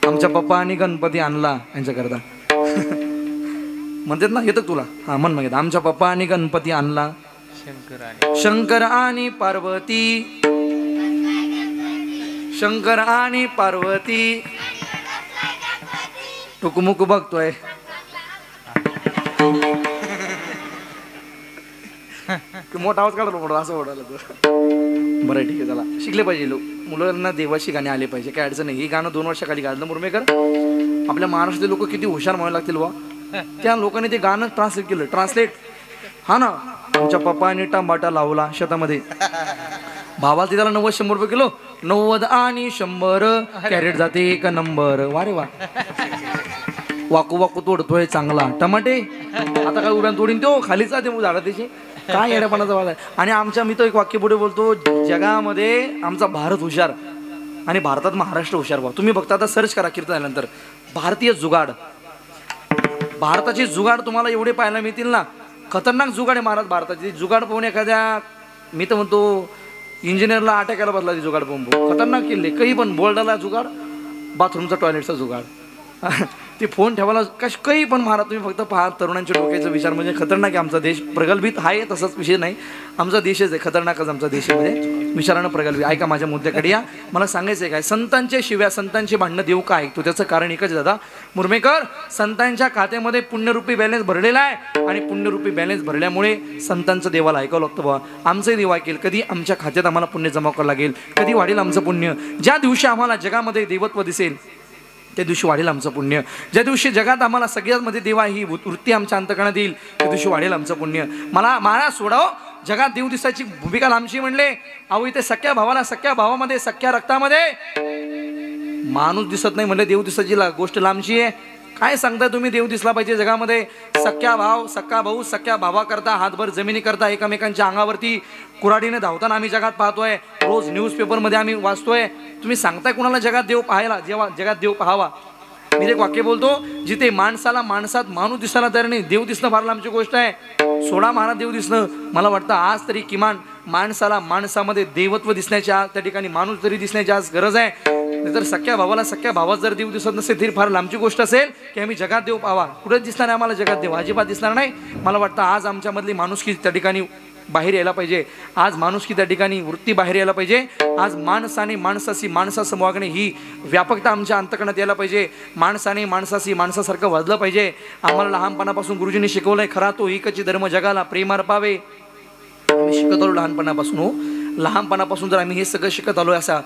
आमच्या पप्पा आणि गणपती आणला यांच्याकरता म्हणतात ना, येतं तुला? हां, मन मग आमच्या पप्पा आणि गणपती आणला, शंकर आणि पार्वती, शंकर आणि पार्वती. टुकमुक बघतोय मोठा आवाज काढतो मोठा असं ओढायला तो. बरं ठीक आहे, चला शिकले पाहिजे मुलांना देवाशी गाणे आले पाहिजे, काय अडचण नाही. हे गाणं 2 वर्षाखाली गाजलं मुरमेकर. आपल्या महाराष्ट्रातले लोक किती हुशार म्हणायला लागतील वा. त्या लोकांनी ते गाणं ट्रान्सलेट केलं. ट्रान्सलेट हा ना. आमच्या पप्पाने टमाटा लावला शेतामध्ये, भावाला त्याला 90-100 रुपये किलो. 90 आणि 100 कॅरेट जाते 1 नंबर. वा रे वा, वाकू वाकू तोडतोय चांगला टमाटे. आता काय उभ्या तोडीन तो खालीच जाते झाडा त्याची. काय येड्यापणाचा वाद आहे. आणि आमच्या मी तो एक वाक्य पुढे बोलतो, जगामध्ये आमचा भारत हुशार आणि भारतात महाराष्ट्र हुशार. बा तुम्ही बघता आता सर्च करा कीर्तन झाल्यानंतर, भारतीय जुगाड, भारताची जुगाड तुम्हाला एवढे पाहायला मिळतील ना. खतरनाक जुगाड आहे महाराज भारताची. जुगाड पाहून एखाद्या, मी तर म्हणतो इंजिनियरला अटॅकायला बसला ती जुगाड पाहून. खतरनाक किल्ले काही पण, बोर्डाला जुगाड, बाथरूमचा टॉयलेटचा जुगाड, ते फोन ठेवायला काही पण महाराज. तुम्ही फक्त पहा तरुणांच्या डोक्याचा विचार म्हणजे खतरनाक आहे. आमचा देश प्रगल्भित आहे तसाच विषय नाही, आमचा देशच आहे खतरनाकच. आमचा देश म्हणजे विचारानं प्रगल्भित. ऐका माझ्या मुद्द्याकडे या. मला सांगायचं आहे काय, संतांच्या शिव्या, संतांची भांडणं देऊ का ऐकतो? त्याचं कारण एकच दादा मुरमेकर, संतांच्या खात्यामध्ये पुण्यरूपी बॅलेन्स भरलेला आहे. आणि पुण्यरूपी बॅलेन्स भरल्यामुळे संतांचं देवाला ऐकावं लागतं. बा आमचंही देव ऐकेल कधी, आमच्या खात्यात आम्हाला पुण्य जमा करावं लागेल, कधी वाढेल आमचं पुण्य. ज्या दिवशी आम्हाला जगामध्ये देवत्व दिसेल त्या दिवशी वाढेल आमचं पुण्य. ज्या दिवशी जगात आम्हाला सगळ्यामध्ये देवा ही वृत्ती आमच्या अंतकरणात येईल त्या दिवशी वाढेल आमचं पुण्य. मला महाराज सोडाव, जगात देव दिसायची भूमिका लांबची म्हणले. अहो इथे सख्या भावाला, सख्या भावामध्ये, सख्या रक्तामध्ये माणूस दिसत नाही म्हणले, देव दिसायची गोष्ट लांबची आहे. काय सांगताय तुम्ही? देव दिसला पाहिजे जगामध्ये. सख्या भाव, सख्या भाऊ, सख्या भावा करता हातभर जमिनी करता एकमेकांच्या अंगावरती कुऱ्हाडीने धावताना आम्ही जगात पाहतोय. रोज न्यूजपेपरमध्ये आम्ही वाचतोय. तुम्ही सांगताय कुणाला जगात देव पाहायला, जेव्हा जगात देव पाहावा. मी एक वाक्य बोलतो, जिथे माणसाला माणसात माणूस दिसायला तयार नाही, देव दिसणं फार लांबची गोष्ट आहे. सोडा महाराज देव दिसणं, मला वाटतं आज तरी किमान माणसाला माणसामध्ये देवत्व दिसण्याच्या, त्या ठिकाणी माणूस तरी दिसण्याची आज गरज आहे. तर सख्या भावाला, सख्या भावात जर देव दिसत नसेल तरी फार लांबची गोष्ट असेल की आम्ही जगात देव पाहावा. कुठेच दिसणार नाही आम्हाला जगात देव, अजिबात दिसणार नाही. मला वाटतं आज आमच्यामधली माणुसकी त्या ठिकाणी बाहेर यायला पाहिजे. आज माणुसकी त्या ठिकाणी वृत्ती बाहेर यायला पाहिजे. आज माणसाने माणसाशी माणसासम वागणे ही व्यापकता आमच्या अंतकरणात यायला पाहिजे. माणसाने माणसाशी माणसासारखं वाजलं पाहिजे. आम्हाला लहानपणापासून गुरुजींनी शिकवलंय, खरा तो एकच धर्म जगाला प्रेम अर्पावे. आम्ही शिकत आलो लहानपणापासून. हो, लहानपणापासून जर आम्ही हे सगळं शिकत आलोय, असं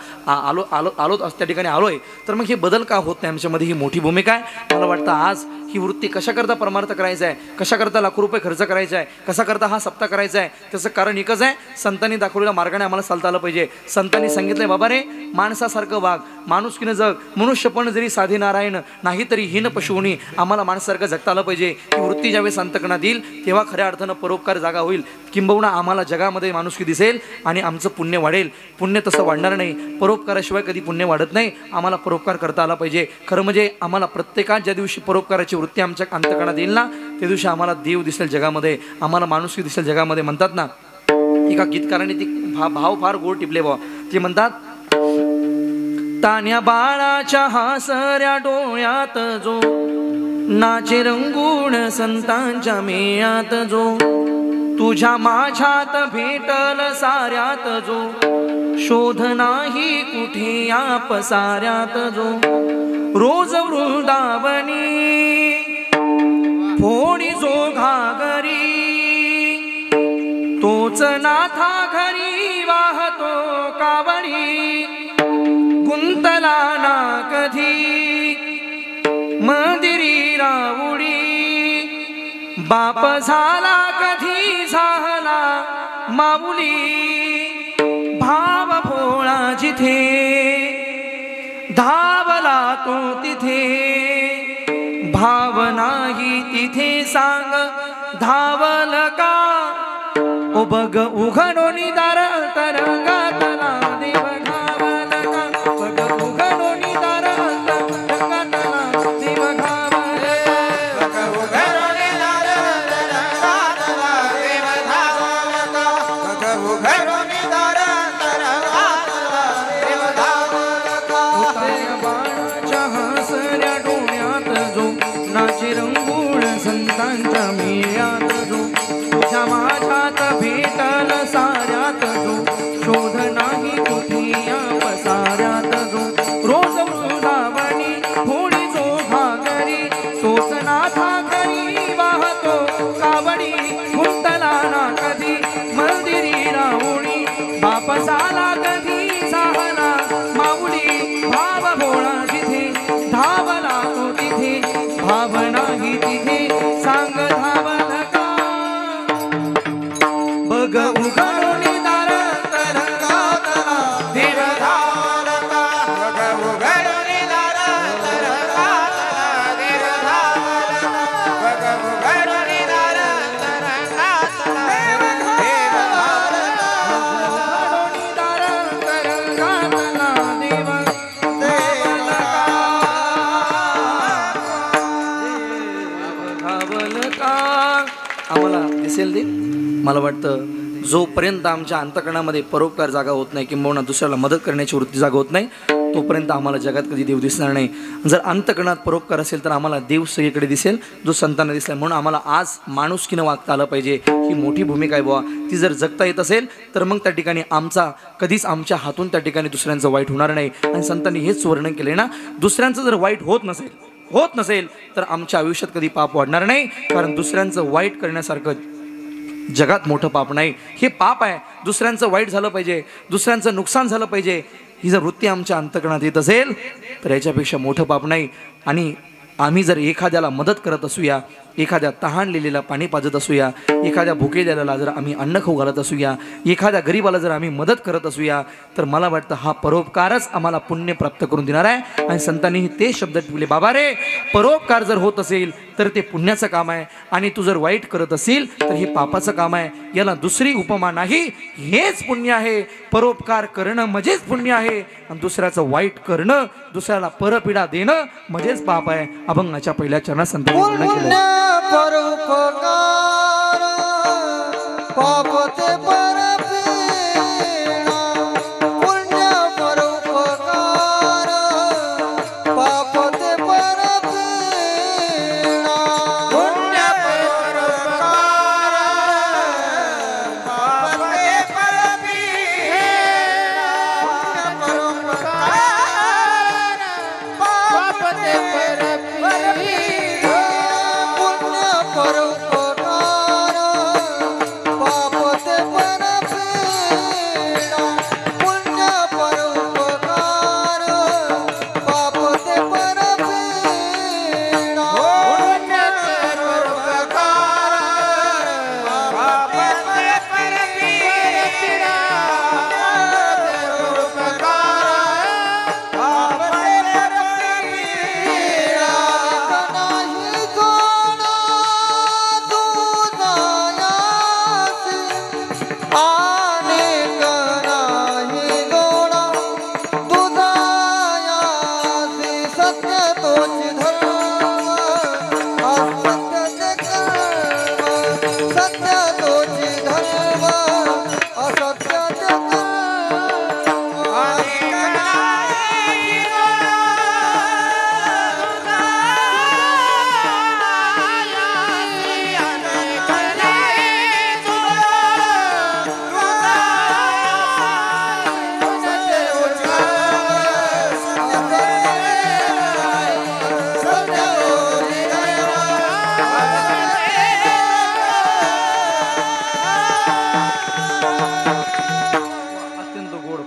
आलो त्या ठिकाणी आलोय, तर मग हे बदल का होत नाही आमच्यामध्ये? ही मोठी भूमिका आहे. मला वाटतं आज ही वृत्ती कशाकरता परमार्थ करायचा आहे, कशाकरता लाखो रुपये खर्च करायचा आहे, कसा करता हा सप्ताह करायचा आहे, त्याचं कारण एकच आहे, संतांनी दाखवलेल्या मार्गाने आम्हाला चालता आलं पाहिजे. संतांनी सांगितलंय बाबा रे, माणसासारखं वाग, माणुसकीनं जग, मनुष्यपण जरी साधे नारायण नाही तरी हीन पशुनी, आम्हाला माणसासारखं जगता आलं पाहिजे. ही वृत्ती ज्यावेळेस अंतकरणात येईल तेव्हा खऱ्या अर्थानं परोपकार जागा होईल. किंबहुना आम्हाला जगामध्ये माणुसकी दिसेल आणि आमचं पुण्य वाढेल. पुण्य तसं वाढणार नाही, परोपकाराशिवाय कधी पुण्य वाढत नाही. आम्हाला परोपकार करता आला पाहिजे. खरं म्हणजे आम्हाला प्रत्येकात ज्या दिवशी परोपकाराची वृत्ती आमच्या अंतकरणात येईल ना, त्या दिवशी आम्हाला देव दिसेल जगामध्ये, आम्हाला माणुसकी दिसेल जगामध्ये. म्हणतात ना, एका गीतकाराने ती भाव फार गोड टिपले बा. ते म्हणतात, तान्या बाळाच्या हासऱ्या डोळ्यात जो नाचे रंगून संतांच्या मेळ्यात जो, तुझ्या माझ्यात भेटल साऱ्यात जो, शोध नाही कुठे या पसाऱ्यात जो, रोज वृंदावनी फोडी जो घागरी, तोच नाथा घरी वाहतो कावडी, गुंतला ना कधी मंदिरी राऊडी, बाप झाला कधी झाला माऊली, भाव भोळा जिथे धावला तो तिथे, भाव नाही तिथे सांग धावल का, ओ बग उघडोनी दार तरंगातला देव धावल का, बग उघडोनी दार तरंगातला देव धावल का, बग उघडोनी दार तरंगातला देव धावल का, बग उघडोनी दार तरंगातला देव धावल का. उतया बाळाच्या हसऱ्या डोळ्यात जो नाचे रंगून संतांच्या मेळ्यात जो, तुझ्या माझ्यात भेटल साऱ्यात जो, शोध नाही कुठे या पसाऱ्यात जो, रोज वृंदावनी फोडी जो घागरी, तोच नाथा घरी वाहतो कावडी, गुंतला ना कधी मंदिरी राऊडी, बाप झाला कधी झाला माऊली, भाव भोळा जिथे धावला तो तिथे, भाव नाही तिथे सांग धावल का, बग उघडोनी दार तरंगातला देव धावल का, बग उघडोनी दार तरंगातला देव धावल का, बग उघडोनी दार तरंगातला देव धावल का, उघडोनी दार तरंगातला देव धावल का. आम्हाला दिसेल ते. मला वाटतं जोपर्यंत आमच्या अंतकरणामध्ये परोपकार जागा होत नाही, किंबहुना दुसऱ्याला मदत करण्याची वृत्ती जागा होत नाही, तोपर्यंत आम्हाला जगात कधी देव दिसणार नाही. जर अंतकरणात परोपकार असेल तर आम्हाला देव सगळीकडे दिसेल, जो संतांना दिसला. म्हणून आम्हाला आज माणुसकीनं वागता आलं पाहिजे. ही मोठी भूमिका आहे बुवा. ती जर जगता येत असेल तर मग त्या ठिकाणी कधीच आमच्या हातून त्या ठिकाणी दुसऱ्यांचं वाईट होणार नाही. आणि संतांनी हेच वर्णन केले ना, दुसऱ्यांचं जर वाईट होत नसेल तर आमच्या आयुष्यात कधी पाप वाढणार नाही. कारण दुसऱ्यांचं वाईट करण्यासारखं जगात मोठं पाप नाही. हे पाप आहे, दुसऱ्यांचं वाईट झालं पाहिजे, दुसऱ्यांचं नुकसान झालं पाहिजे. ही जर वृत्ती आमच्या अंतकरणात येत असेल तर याच्यापेक्षा मोठं पाप नाही. आणि आम्ही जर एखाद्याला मदत करत असूया, एखाद्या तहानलेलेला पाणी पाजत असूया, एखाद्या भुकेलेल्याला जर आम्ही अन्न खाऊ घालत असूया, एखाद्या गरीबाला जर आम्ही मदत करत असूया, तर मला वाटतं हा परोपकारच आम्हाला पुण्य प्राप्त करून देणार आहे. आणि संतांनीही ते शब्द ठेवले, बाबा रे, परोपकार जर होत असेल तर ते पुण्याचं काम आहे, आणि तू जर वाईट करत असेल तर हे पापाचं काम आहे. याला दुसरी उपमा नाही, हेच पुण्य आहे. परोपकार करणं म्हणजेच पुण्य आहे, आणि दुसऱ्याचं वाईट करणं, दुसऱ्याला परपीडा देणं म्हणजेच पाप आहे. अभंगाच्या पहिल्या चरणात संतांनी वर्णन केलं. परोपकार पाप ते परपीडा, पुण्य परोपकार पाप ते परपीडा, पुण्य परोपकार पाप ते परपीडा, पाप ते परपीडा, परोपकार पाप ते सत्य तोची धर्म असत्य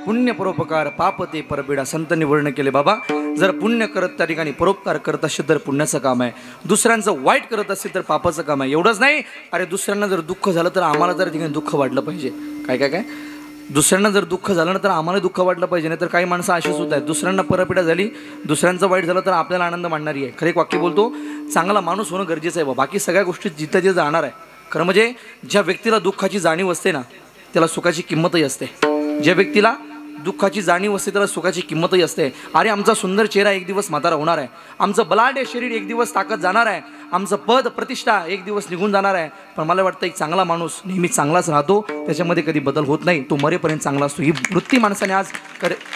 पुण्य परोपकार पाप ते परपीडा संतांनी वर्णन केले. बाबा जर पुण्य करत त्या ठिकाणी परोपकार करत असेल तर पुण्याचं काम आहे, दुसऱ्यांचं वाईट करत असेल तर पापाचं काम आहे. एवढंच नाही, अरे दुसऱ्यांना जर दुःख झालं तर आम्हाला जर ठिकाणी दुःख वाटलं पाहिजे. काय काय काय दुसऱ्यांना जर दुःख झालं ना तर आम्हाला दुःख वाटलं पाहिजे. नाही तर काही माणसं अशी सुद्धा आहेत, दुसऱ्यांना परपीडा झाली, दुसऱ्यांचं वाईट झालं तर आपल्याला आनंद मांडणारी आहे. खरे एक वाक्य बोलतो, चांगला माणूस होणं गरजेचं आहे. बाकी सगळ्या गोष्टी जिथं जे जाणार आहे. खरं म्हणजे ज्या व्यक्तीला दुःखाची जाणीव असते ना त्याला सुखाची किंमतही असते. ज्या व्यक्तीला दुःखाची जाणीव असते त्याला सुखाची किंमतही असते. अरे आमचा सुंदर चेहरा एक दिवस म्हातारा होणार आहे, आमचं बलाढ्य शरीर एक दिवस ताकद जाणार आहे, आमचं पद प्रतिष्ठा एक दिवस निघून जाणार आहे. पण मला वाटतं एक चांगला माणूस नेहमी चांगलाच राहतो, त्याच्यामध्ये कधी बदल होत नाही, तो मरेपर्यंत चांगला असतो. ही वृत्ती माणसाने आज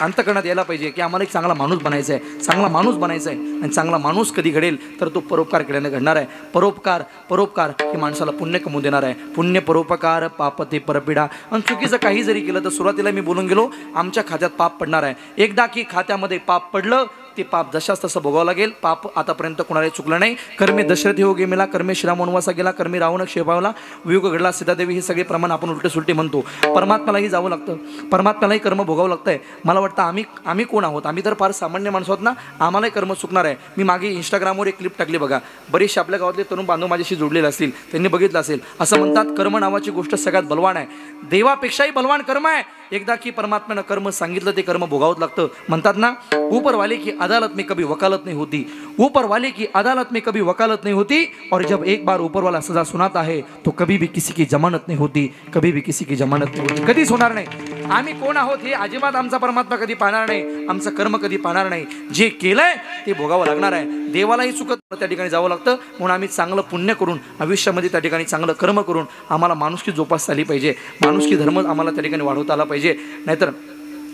अंतकरणात यायला पाहिजे की आम्हाला एक चांगला माणूस बनायचा आहे, चांगला माणूस बनायचा आहे. आणि चांगला माणूस कधी घडेल तर तो परोपकार केल्याने घडणार आहे. परोपकार परोपकार हे माणसाला पुण्य कमवून देणार आहे. पुण्य परोपकार पाप ते परपीडा. आणि चुकीचं काही जरी केलं तर सुरुवातीला मी बोलून गेलो, आमच्या खात्यात पाप पडणार आहे. एकदा की खात्यामध्ये पाप पडलं ते पाप जशाच तसं भोगावं लागेल. पाप आतापर्यंत कोणालाही चुकलं नाही. कर्मे दशरथी हो गेला, कर्मे श्रीराम वनवासा गेला, कर्मे रावण क्षेपावला, वियोग घडला सीतादेवी, हे सगळे प्रमाण आपण उलटे सुलटे म्हणतो. परमात्म्यालाही जावं लागतं, परमात्म्यालाही कर्म भोगावं लागतंय. मला वाटतं आम्ही कोण आहोत? आम्ही तर फार सामान्य माणसं आहोत ना, आम्हालाही कर्म चुकणार आहे. मी मागे इंस्टाग्रामवर एक क्लिप टाकली बघा, बरेचसे आपल्या गावातले तरुण बांधव माझ्याशी जोडलेले असतील, त्यांनी बघितलं असेल. असं म्हणतात कर्म नावाची गोष्ट सगळ्यात बलवान आहे, देवापेक्षाही बलवान कर्म आहे. एकदा की परमात्म्यानं कर्म सांगितलं ते कर्म भोगावंच लागतं. म्हणतात ना, ऊपर वाले की अदालत में कभी वकालत नहीं होती, ऊपर वाले की अदालत में कभी वकालत नहीं होती, और जब एक बार ऊपर वाला सजा सुनाता है तो कभी भी किसी की जमानत नहीं होती, कभी भी किसी की जमानत नहीं होती. कधीच होणार नाही. आम्ही कोण आहोत हे अजिबात आमचा परमात्मा कधी पाहणार नाही, आमचं कर्म कधी पाहणार नाही. जे केलंय ते भोगावं लागणार आहे. देवालाही चुकत त्या ठिकाणी जावं लागतं. म्हणून आम्ही चांगलं पुण्य करून आयुष्यामध्ये त्या ठिकाणी चांगलं कर्म करून आम्हाला माणुसकी जोपासता आली पाहिजे, माणुसकी धर्म आम्हाला त्या ठिकाणी वाढवता आला पाहिजे. नाहीतर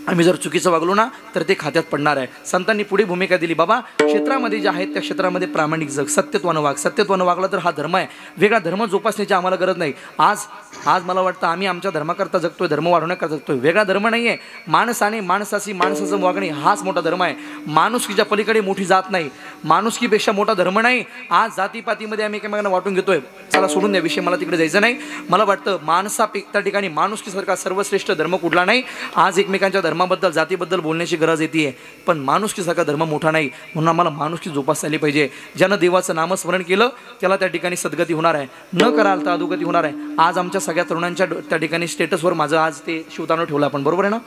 आम्ही जर चुकीचं वागलो ना तर ते खात्यात पडणार आहे. संतांनी पुढे भूमिका दिली, बाबा क्षेत्रामध्ये जे आहेत त्या क्षेत्रामध्ये प्रामाणिक जग, सत्यत्वानं वाग. सत्यत्वानं वागला तर हा धर्म आहे. वेगळा धर्म जोपासण्याची आम्हाला गरज नाही. आज मला वाटतं आम्ही आमच्या धर्माकरता जगतोय, धर्म वाढवण्याकरता जगतोय. वेगळा धर्म नाही आहे. माणसाने माणसाशी माणसाचं वागणे हाच मोठा धर्म आहे. माणुसकीच्या पलीकडे मोठी जात नाही, माणुसकीपेक्षा मोठा धर्म नाही. आज जातीपातीमध्ये आम्ही एकमेकांना वाटून घेतोय. चला सोडून द्या विषय, मला तिकडे जायचं नाही. मला वाटतं त्या ठिकाणी माणुसकीसारखा सर्वश्रेष्ठ धर्म कुठला नाही. आज एकमेकांच्या धर्माबद्दल जातीबद्दल बोलण्याची गरज येते, पण माणुसकीसारखा धर्म मोठा नाही. म्हणून आम्हाला माणुसकी जोपासता आली पाहिजे. ज्यानं देवाचं नामस्मरण केलं त्याला त्या ठिकाणी सद्गती होणार आहे, न कराल तर अधोगती होणार आहे. आज आमच्या सगळ्या तरुणांच्या त्या ठिकाणी स्टेटसवर माझं आज ते शिवतानं ठेवलं आपण, बरोबर आहे ना.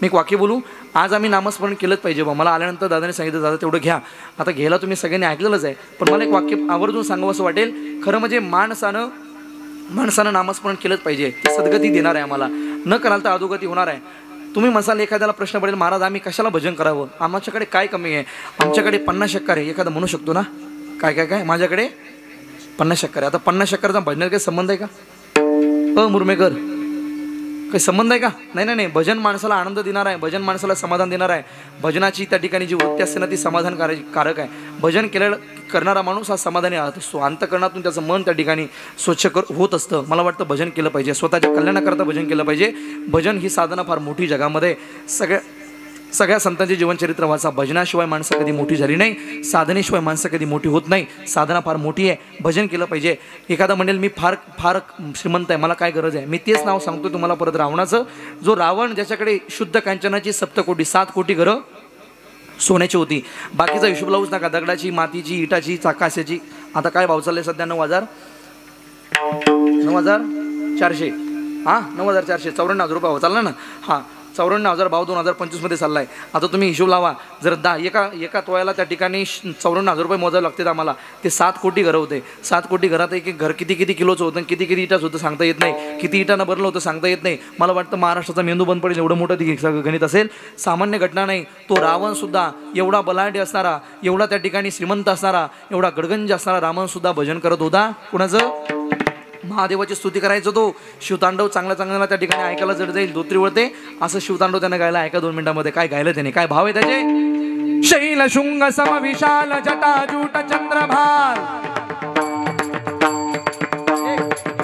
मी एक वाक्य बोलू, आज आम्ही नामस्मरण केलंच पाहिजे. मला आल्यानंतर दादाने सांगितलं, दादा तेवढं घ्या. आता घ्यायला तुम्ही सगळ्यांनी ऐकलेलंच आहे, पण मला एक वाक्य आवर्जून सांगावं असं वाटेल. खरं म्हणजे माणसानं नामस्मरण केलंच पाहिजे. ती सद्गती देणार आहे आम्हाला, न कराल तर अधोगती होणार आहे. तुम्ही मसाला एखाद्याला प्रश्न पडेल, महाराज आम्ही कशाला भजन करावं, आमच्याकडे काय कमी आहे? आमच्याकडे 50 शक्कर आहे. एखादा म्हणू शकतो ना, काय माझ्याकडे 50 शक्कर आहे. आता 50 शक्करचा भजनात काही संबंध आहे का? मुरमेकर, काही संबंध आहे का? नाही. भजन माणसाला आनंद देणार आहे, भजन माणसाला समाधान देणार आहे. भजनाची त्या ठिकाणी जी वृत्ती असते ना ती समाधानकारक आहे. भजन करणारा माणूस हा समाधानी राहत असतो. अंतकरणातून त्याचं मन त्या ठिकाणी स्वच्छ होत असतं. मला वाटतं भजन केलं पाहिजे, स्वतःच्या कल्याणाकरता भजन केलं पाहिजे. भजन ही साधना फार मोठी जगामध्ये. सगळ्या संतांचे जीवनचरित्र वाचा. भजनाशिवाय माणसं कधी मोठी झाली नाही, साधनेशिवाय माणसं कधी मोठी होत नाही. साधना फार मोठी आहे, भजन केलं पाहिजे. एखादा म्हणेल मी फार श्रीमंत आहे, मला काय गरज आहे? मी तेच नाव सांगतो तुम्हाला परत, रावणाचं. जो रावण ज्याच्याकडे शुद्ध कांचनाची 7 कोटी घरं सोन्याची होती, बाकीचा हिशोब लावूच नका, दगडाची, मातीची, इटाची, कास्याची. आता काय भाव चालले सध्या? 9,400. हां, 9,494 रुपये भाव चालला ना. हां, 54,000 भाव 2025 मध्ये चाललाय. आता तुम्ही हिशोब लावा. जर एका तोळ्याला त्या ठिकाणी 54,000 रुपये मोजावे लागतात आम्हाला. ते 7 कोटी घरं होते. 7 कोटी घरात एक घर किती किलोचं होतं, किती इटाचं होतं सांगता येत नाही, किती इटानं भरलं होतं सांगता येत नाही. मला वाटतं महाराष्ट्राचा मेंदू बंद पडेल एवढं मोठं ती गणित असेल. सामान्य घटना नाही. तो रावण सुद्धा एवढा बलाढ्य असणारा, एवढा त्या ठिकाणी श्रीमंत असणारा, एवढा गडगंज असणारा रावण सुद्धा भजन करत होता. कुणाचं? महादेवाची स्तुती करायचं तो शिवतांडव चांगला चांगला त्या ठिकाणी ऐकायला जड जाईल, धोत्री वळते असं शिवतांडव त्याने गायला. ऐका 2 मिनिटांमध्ये काय गायलं त्याने, काय भाव आहे त्याचे. शैल शुंग सम विशाल जटाजूट चंद्रभाल,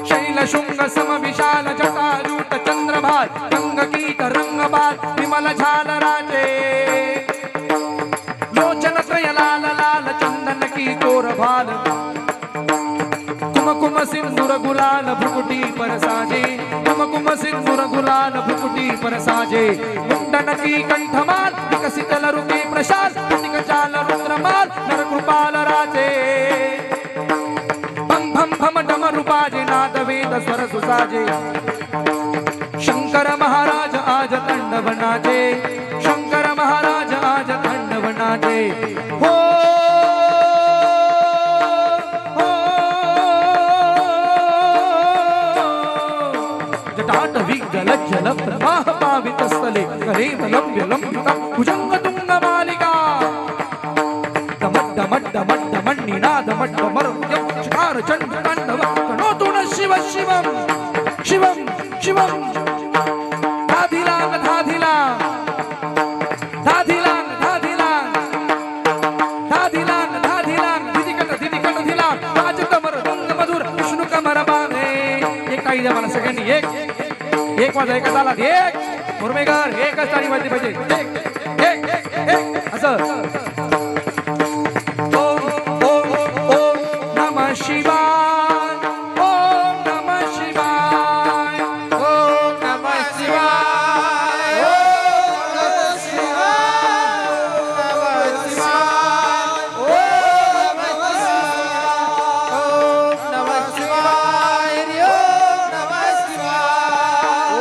शैल शुंग सम विशाल जटाजूट चंद्रभाल, रंग कीट रंगबाल विमल झालराचे, लोचन त्रय लाल लाल चंदन की कोर भाल, कुमकुम सिंदूर गुलाल भ्रुकुटी परसाजे, कुमकुम सिंदूर गुलाल भ्रुकुटी परसाजे, मुंडन की कंठमाल विकसित लरुके प्रशाल, प्रतिक चाल रुद्रमाल नर कृपाल राजे, भम भम भम डमरू बाजे नाद वेद स्वर सुसाजे, शंकर महाराज आज तांडव नाचे, शंकर महाराज आज तांडव नाचे. हो जल प्रवाह पावित स्थले करेव लंब्य लंबिता भुजंग तुंग मालिका, दमड्ड मड्ड मड्ड मण्डिनाद मड्ड मरुद्यम शिकार चंड तांडव कणोतु न शिव शिवम शिवम शिवम. धाधिलांग धाधिलांग धाधिलांग धाधिलांग धाधिलांग धाधिलांग धिदिकट धिलांग राजतमर रंग मधुर विष्णू कमर बांधे. एक काही द्या मला सगळ्यांनी, एक वाजा एका तालात एक मुरमेकर एकच ताली वाजली पाहिजे. एक एक एक एक असं. ओम ओम ओम नमः शिवाय, ओम नमः शिवाय, ओम नमः शिवाय, ओम नमः शिवाय, ओम नमः शिवाय, ओम नमः शिवाय, ओम नमः शिवाय, ओम नमः शिवाय.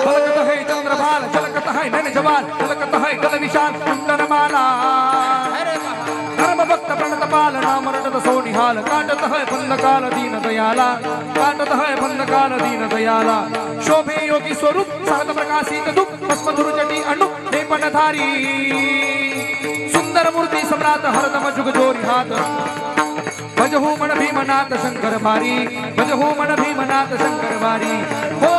झलकत है चंद्रभाल, झलकत है नैन जवाल, झलकत है गल विशाल कुंडन माला, धर्म भक्त प्रणत पाल नाम रटत सोनिहाल, काटत है बंद काल दीन दयाला, काटत है बंद काल दीन दयाला. शोभे योगी स्वरूप सहत प्रकाशित दुख भस्मधुर जटी अणु लेपनधारी, सुंदर मूर्ति सम्राट हरदम जुग जोरी हाथ, भजहु मन भीमनाथ शंकर भारी, भजहु मन भीमनाथ शंकर भारी. हो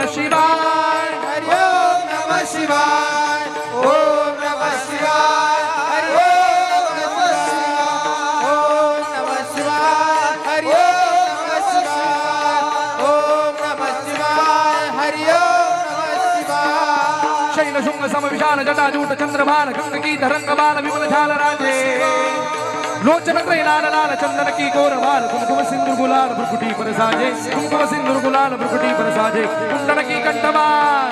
शिवाय, ओम नमः शिवाय, ओम नमः शिवाय, ओम नमः शिवाय, ओम नमः शिवाय, हरि ओम नमः शिवाय, ओम नमः शिवाय, हरि ओम नमः शिवाय. शैल शुंग सम विशाल जटाजूट चंद्रभाल, गंग की तरंगबाल विमल झाल राजे, लोचन त्रय लाल लाल चंदन की कोर भाल, कुमकुम सिंदूर गुलाल भ्रुकुटी परसाजे, कुमकुम सिंदूर गुलाल भ्रुकुटी परसाजे, कुंडन की कंठमाल,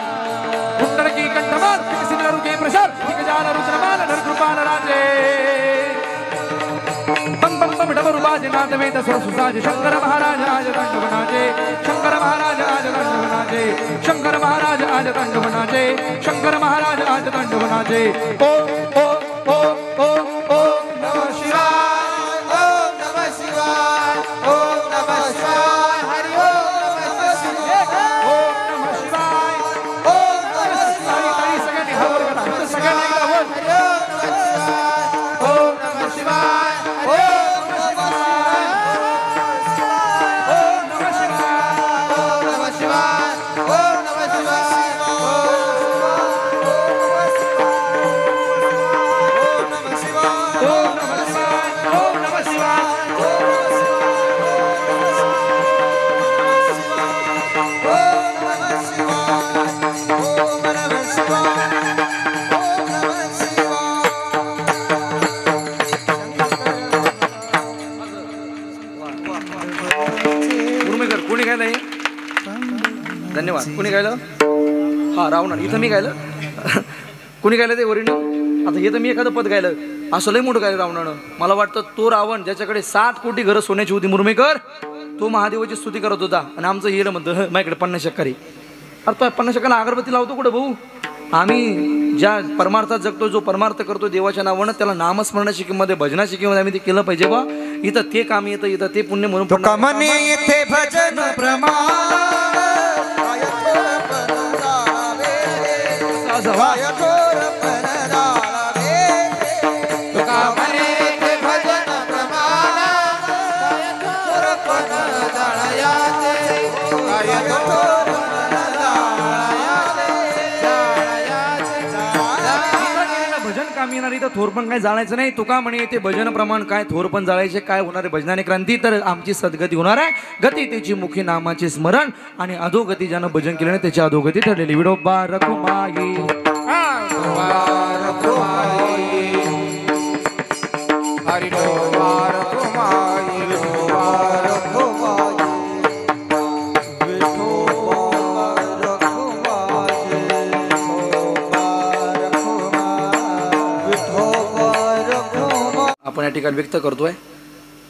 कुंडन की कंठमाल विकसित लरुके प्रशाल, दिग्जाल रुद्रमाल नर कृपाल राजे, बम बम बम डमरू बाजे नाद वेद स्वर सुसाजे, शंकर महाराज आज तांडव नाचे, शंकर महाराज आज तांडव नाचे, शंकर महाराज आज तांडव नाचे, शंकर महाराज आज तांडव नाचे. ओ ओ ओ ओ ओ नमः शिवाय, ओम नमः शिवाय, ओम नमः शिवाय, हरि ओम नमः शिवाय, ओम नमः शिवाय, ओम नमः शिवाय, ताली सगळ्यांनी हवं करा, सगळ्यांनी एकदा बोल. ओम नमः शिवाय, ओम नमः शिवाय, ओम नमः शिवाय, ओम नमः शिवाय, ओम नमः शिवाय, ओम नमः शिवाय, ओम नमः शिवाय. उर्मेकर कोणी गायलं हे? धन्यवाद. कोणी गायलं? हा रावण. इथं मी गायलं. कोणी गायलं ते ओरिजिनल? आता हे तर मी एखादं पद गायलं, असं लय मोठं गायलं रावणानं. मला वाटतं तो रावण ज्याच्याकडे 7 कोटी घरं सोन्याची होती मुरमेकर, तो महादेवाची स्तुती करत होता आणि आमचं हिरं म्हणतं माझ्याकडे 50 शक्करी. अरे तो 50 शक्काला अगरबत्ती लावतो कुठं भाऊ? आम्ही ज्या परमार्थात जगतो, जो परमार्थ करतो देवाच्या नावानं, त्याला नामस्मरणाची किंमत आहे, भजनाची किंमत, आम्ही ते केलं पाहिजे बा. इथं ते काम येतं, इथं ते पुण्य म्हणून कमने येथे भजन प्रमाण असं वा. थोर पण काय जाळायचं नाही. तुका म्हणे ते भजन प्रमाण काय थोर पण जाळायचे. काय होणार आहे भजनाने क्रांती, तर आमची सद्गती होणार आहे. गती त्याची मुखी नामाचे स्मरण, आणि अधोगती ज्यानं भजन केलं त्याची अधोगती ठरलेली. विडोबा रखुमाई आपण या ठिकाणी व्यक्त करतोय.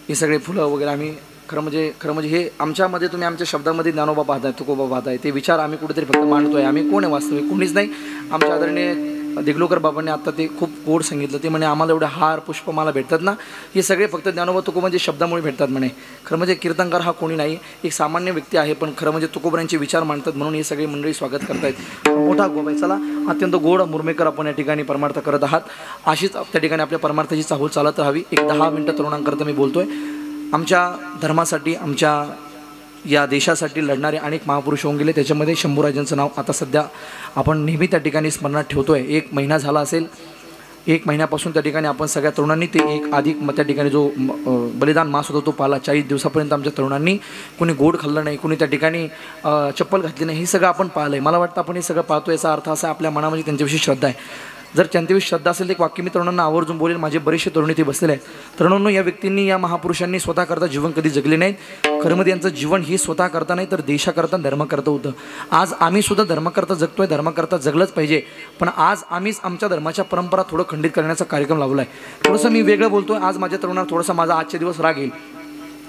ही सगळे फुलं वगैरे आम्ही खरं म्हणजे हे आमच्यामध्ये तुम्ही आमच्या शब्दामध्ये ज्ञानोबा पाहताय, तुकोबा पाहताय, ते विचार आम्ही कुठेतरी फक्त मांडतोय. आम्ही कोण आहे वास्तविक? कोणीच नाही. आमच्या आदरणीय देगलूकर बाबांनी आता ते खूप गोड सांगितलं. ते म्हणे आम्हाला एवढे हार पुष्पमाला भेटतात ना, हे सगळे फक्त ज्ञानोबा तुकोबांच्या शब्दामुळे भेटतात म्हणे. खरं म्हणजे कीर्तनकार हा कोणी नाही, एक सामान्य व्यक्ती आहे, पण खरं म्हणजे तुकोबांचे विचार मांडतात म्हणून हे सगळे मंडळी स्वागत करतायत. मोठा गोब आहे. चला, अत्यंत गोड मुरमेकर आपण या ठिकाणी परमार्थ करत आहात. अशीच त्या ठिकाणी आपल्या परमार्थाची चाहूल चालत राहावी. एक 10 मिनिटं तरुणांकरता मी बोलतोय. आमच्या धर्मासाठी, आमच्या या देशासाठी लढणारे अनेक महापुरुष होऊन गेले. त्याच्यामध्ये शंभूराजांचं नाव आता सध्या आपण नेहमी त्या ठिकाणी स्मरणात ठेवतोय. 1 महिना झाला असेल. 1 महिन्यापासून त्या ठिकाणी आपण सगळ्या तरुणांनी ते 1 अधिक त्या ठिकाणी जो बलिदान मास होता तो पाला. 40 दिवसापर्यंत आमच्या तरुणांनी कोणी गोड खाल्लं नाही, कोणी त्या ठिकाणी चप्पल घातली नाही. हे सगळं आपण पाहिलं आहे. मला वाटतं आपण हे सगळं पाहतो. याचा अर्थ असा आपल्या मनामध्ये त्यांच्याविषयी श्रद्धा आहे. जर त्यांच्याविषयी श्रद्धा असेल तर एक वाक्य मी तरुणांना आवर्जून बोलेल. माझे बरेचसे तरुण इथे बसलेले आहेत. तरुणांनो, या व्यक्तींनी, या महापुरुषांनी स्वतः करता जीवन कधी जगले नाहीत. खरं मध्ये यांचं जीवन ही स्वतः करता नाही तर देशाकरता, धर्माकरता होतं. आज आम्ही सुद्धा धर्माकरता जगतोय, धर्माकरता जगलंच पाहिजे. पण आज आम्हीच आमच्या धर्माच्या परंपरा थोडं खंडित करण्याचा कार्यक्रम लावला आहे. थोडंसं मी वेगळं बोलतोय आज. माझ्या तरुणांना थोडासा माझा आजचे दिवस राग येईल.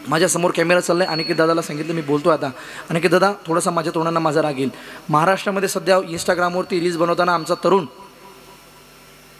माझ्यासमोर कॅमेरा चालला आहे. अनिकेत दादाला सांगितलं मी बोलतो आता. अनिकेत दादा, थोडासा माझ्या तरुणांना माझा राग येईल. महाराष्ट्रामध्ये सध्या इंस्टाग्रामवरती रील्स बनवताना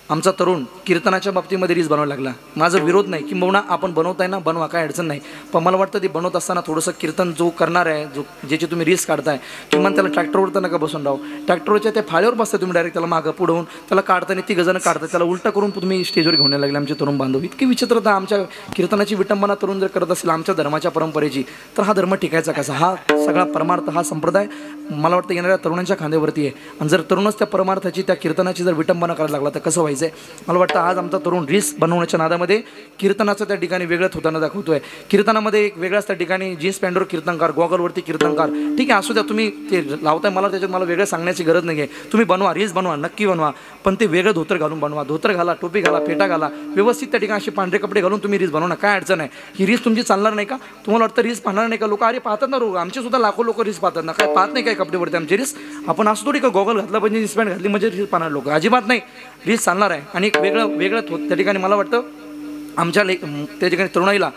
आमचा तरुण कीर्तनाच्या बाबतीमध्ये रील्स बनवायला लागला. माझा विरोध नाही, किंबहुना आपण बनवताय ना, बनवा, काय अडचण नाही. पण मला वाटतं ते बनवत असताना थोडंसं कीर्तन जो करणार आहे, जो ज्याची तुम्ही रील्स काढताय, किंवा त्याला ट्रॅक्टरवर तर नका बसून राहू. ट्रॅक्टरच्या त्या फाळ्यावर बसताय तुम्ही डायरेक्ट, त्याला मागं पुढवून त्याला काढताना 3 जण काढतात, त्याला उलटा करून तुम्ही स्टेजवर घेऊन लागले. आमचे तरुण बांधव इतकी विचित्रता. आमच्या कीर्तनाची विटंबना तरुण जर करत असेल आमच्या धर्माच्या परंपरेची, तर हा धर्म टिकायचा कसा? हा सगळा परमार्थ, हा संप्रदाय मला वाटतं येणाऱ्या तरुणांच्या खांद्यावरती आहे. आणि जर तरुणच त्या परमार्थाची, त्या कीर्तनाची जर विटंबना करायला लागला तर कसं व्हायचं? मला वाटतं आज आमचा तरुण रील्स बनवण्याच्या नादामध्ये कीर्तनाचं त्या ठिकाणी वेगळंच होताना दाखवतोय. कीर्तनामध्ये एक वेगळाच त्या ठिकाणी जीन्स पॅन्टवर कीर्तनकार, गॉगलवरती कीर्तनकार. ठीक आहे, असू द्या, तुम्ही ते लावताय, मला त्याच्यात मला वेगळं सांगण्याची गरज नाही आहे. तुम्ही बनवा, रील्स बनवा, नक्की बनवा, पण ते वेगळं धोतर घालून बनवा. धोतर घाला, टोपी घाला, फेटा घाला, व्यवस्थित त्या ठिकाणी असे पांढरे कपडे घालून तुम्ही रील्स बनवा ना. काय अडचण आहे? ही रील्स तुमची चालणार नाही का? तुम्हाला वाटतं रील्स पाहणार नाही का लोक? अरे पाहतात ना, रोग आमचे सुद्धा लाखो लोक रील्स पाहतात ना. काय पाहत नाही काय कपडेवरती आमचे रील्स? आपण असं थोडी का गॉगल घातला म्हणजे, जीन्स पॅन्ट घातली म्हणजे रील्स पाहणार लोक? अजिबात नाही. रील्स चालणार आहे. आणि एक वेगळं त्या ठिकाणी मला वाटतं आमच्या त्या ठिकाणी तरुणाईला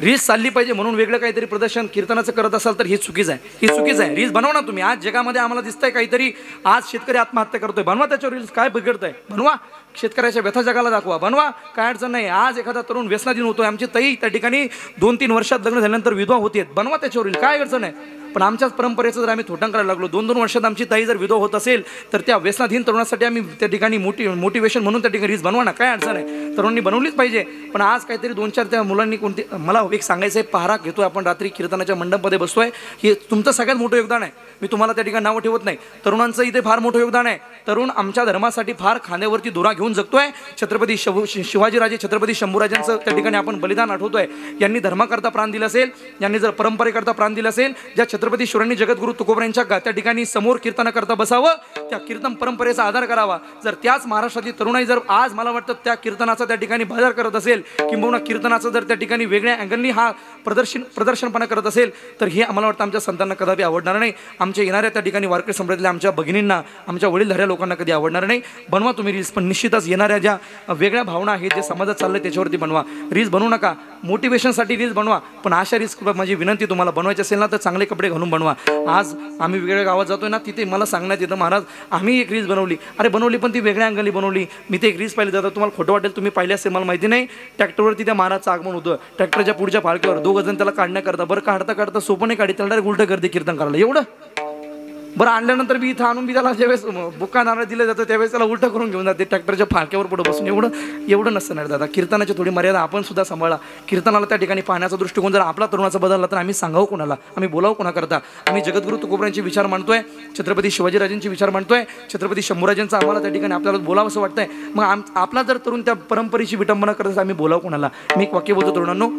रील्स चालली पाहिजे म्हणून वेगळं काहीतरी प्रदर्शन कीर्तनाचं करत असाल तर हे चुकीचं आहे. ही चुकीचं आहे. रील्स बनवा ना तुम्ही. आज जगामध्ये आम्हाला दिसतंय काहीतरी, आज शेतकरी आत्महत्या करतोय, बनवा त्याच्यावर रील्स. काय बिघडतंय? बनवा. शेतकऱ्याच्या व्यथा जगाला दाखवा, बनवा, काय अडचण नाही. आज एखादा तरुण व्यसनाधीन होतोय, आमची ताई त्या ठिकाणी 2-3 वर्षात लग्न झाल्यानंतर विधवा होते, बनवा त्याच्यावर रील, काय अडचण आहे. पण आमच्याच परंपरेचं जर आम्ही थोटं करायला लागलो, 2-2 वर्षात आमची ताई जर विधवा होत असेल तर त्या व्यसनाधीन तरुणासाठी आम्ही त्या ठिकाणी मोटिवेशन म्हणून त्या ठिकाणी रील्स बनवा ना, काय अडचण आहे. तरुणांनी बनवलीच पाहिजे. पण आज काहीतरी 2-4 त्या मुलांनी कोणती, मला एक सांगायचं आहे, पहारा घेतोय आपण, रात्री कीर्तनाच्या मंडपमध्ये बसतोय, हे तुमचं सगळ्यात मोठं योगदान आहे. मी तुम्हाला त्या ठिकाणी नावं ठेवत नाही, तरुणांचं इथे फार मोठं योगदान आहे. तरुण आमच्या धर्मासाठी फार खांद्यावरती दोरा घेऊन जगतोय. छत्रपती शिवाजीराजे, छत्रपती शंभूराजांचं त्या ठिकाणी आपण बलिदान आठवतोय. यांनी धर्माकरता प्राण दिलं असेल, यांनी जर परंपरेकरता प्राण दिलं असेल, ज्या छत्रपती शिवरायांनी जगद्गुरु तुकोबरांच्या त्या ठिकाणी समोर कीर्तनाकरता बसावं, त्या कीर्तन परंपरेचा आधार करावा. जर त्याच महाराष्ट्रातली तरुणाई जर आज मला वाटतं त्या कीर्तनाचा त्या ठिकाणी बाजार करत असेल, किंबहुना कीर्तनाचं जर त्या ठिकाणी वेगळ्या अँगलनी हा प्रदर्शनपणा करत असेल, तर हे आम्हाला वाटतं आमच्या संतांना कदापि आवडणार नाही. आमच्या येणाऱ्या त्या ठिकाणी वारकरी संप्रदायातल्या आमच्या भगिनींना, आमच्या वडीलधाऱ्या लोकांना कधी आवडणार नाही. बनवा तुम्ही रील्स, पण निश्चितच येणाऱ्या ज्या वेगळ्या भावना आहेत, जे समाजात चाललंय त्याच्यावरती बनवा. रील्स बनवू नका, मोटिवेशनसाठी रील्स बनवा, पण अशा रील्स, माझी विनंती, तुम्हाला बनवायचे असेल ना तर चांगले कपडे घालून बनवा. आज आम्ही वेगवेगळ्या गावात जातोय ना, तिथे मला सांगण्यात येतं, महाराज आम्ही एक रील्स बनवली. अरे बनवली, पण ती वेगळ्या अँगलनी बनवली. मी ते एक रील्स पाहिली जातं, तुम्हाला खोटं वाटेल, तुम्ही पाहिले असेल मला माहिती नाही. ट्रॅक्टरवरती त्या महाराजचं आगमन होतं, ट्रॅक्टरच्या पुढच्या फाळक्यावर 2 जण त्याला काढण्याकरता, बरं काढता सोपं नाही काढी, त्याला डायरेक्ट उलटं करते कीर्तन करायला. एवढं बरं आणल्यानंतर मी इथं आणून बी त्याला ज्यावेळेस बुक्का नारळ दिलं जातं त्यावेळेस त्याला उलटं करून घेऊन जाते ट्रॅक्टरच्या फाळक्यावर पुढे बसून. एवढं नसतं नाही दादा. कीर्तनाची थोडी मर्यादा आपण सुद्धा सांभाळा. कीर्तनाला त्या ठिकाणी पाहण्याचा दृष्टिकोन जर आपला तरुणाचा बदलला तर आम्ही सांगावं कोणाला, आम्ही बोलावं कोणाकरता. आम्ही जगद्गुरू तुकोबरायांचे विचार मांडतोय, छत्रपती शिवाजीराजांचे विचार मांडतोय, छत्रपती शंभूराजांचा आम्हाला त्या ठिकाणी आपल्याला बोलावं असं वाटतंय. मग आपला जर तरुण त्या परंपरेची विटंबना करत असेल आम्ही बोलावं कोणाला. मी एक वाक्य बोलतो तरुणांनो,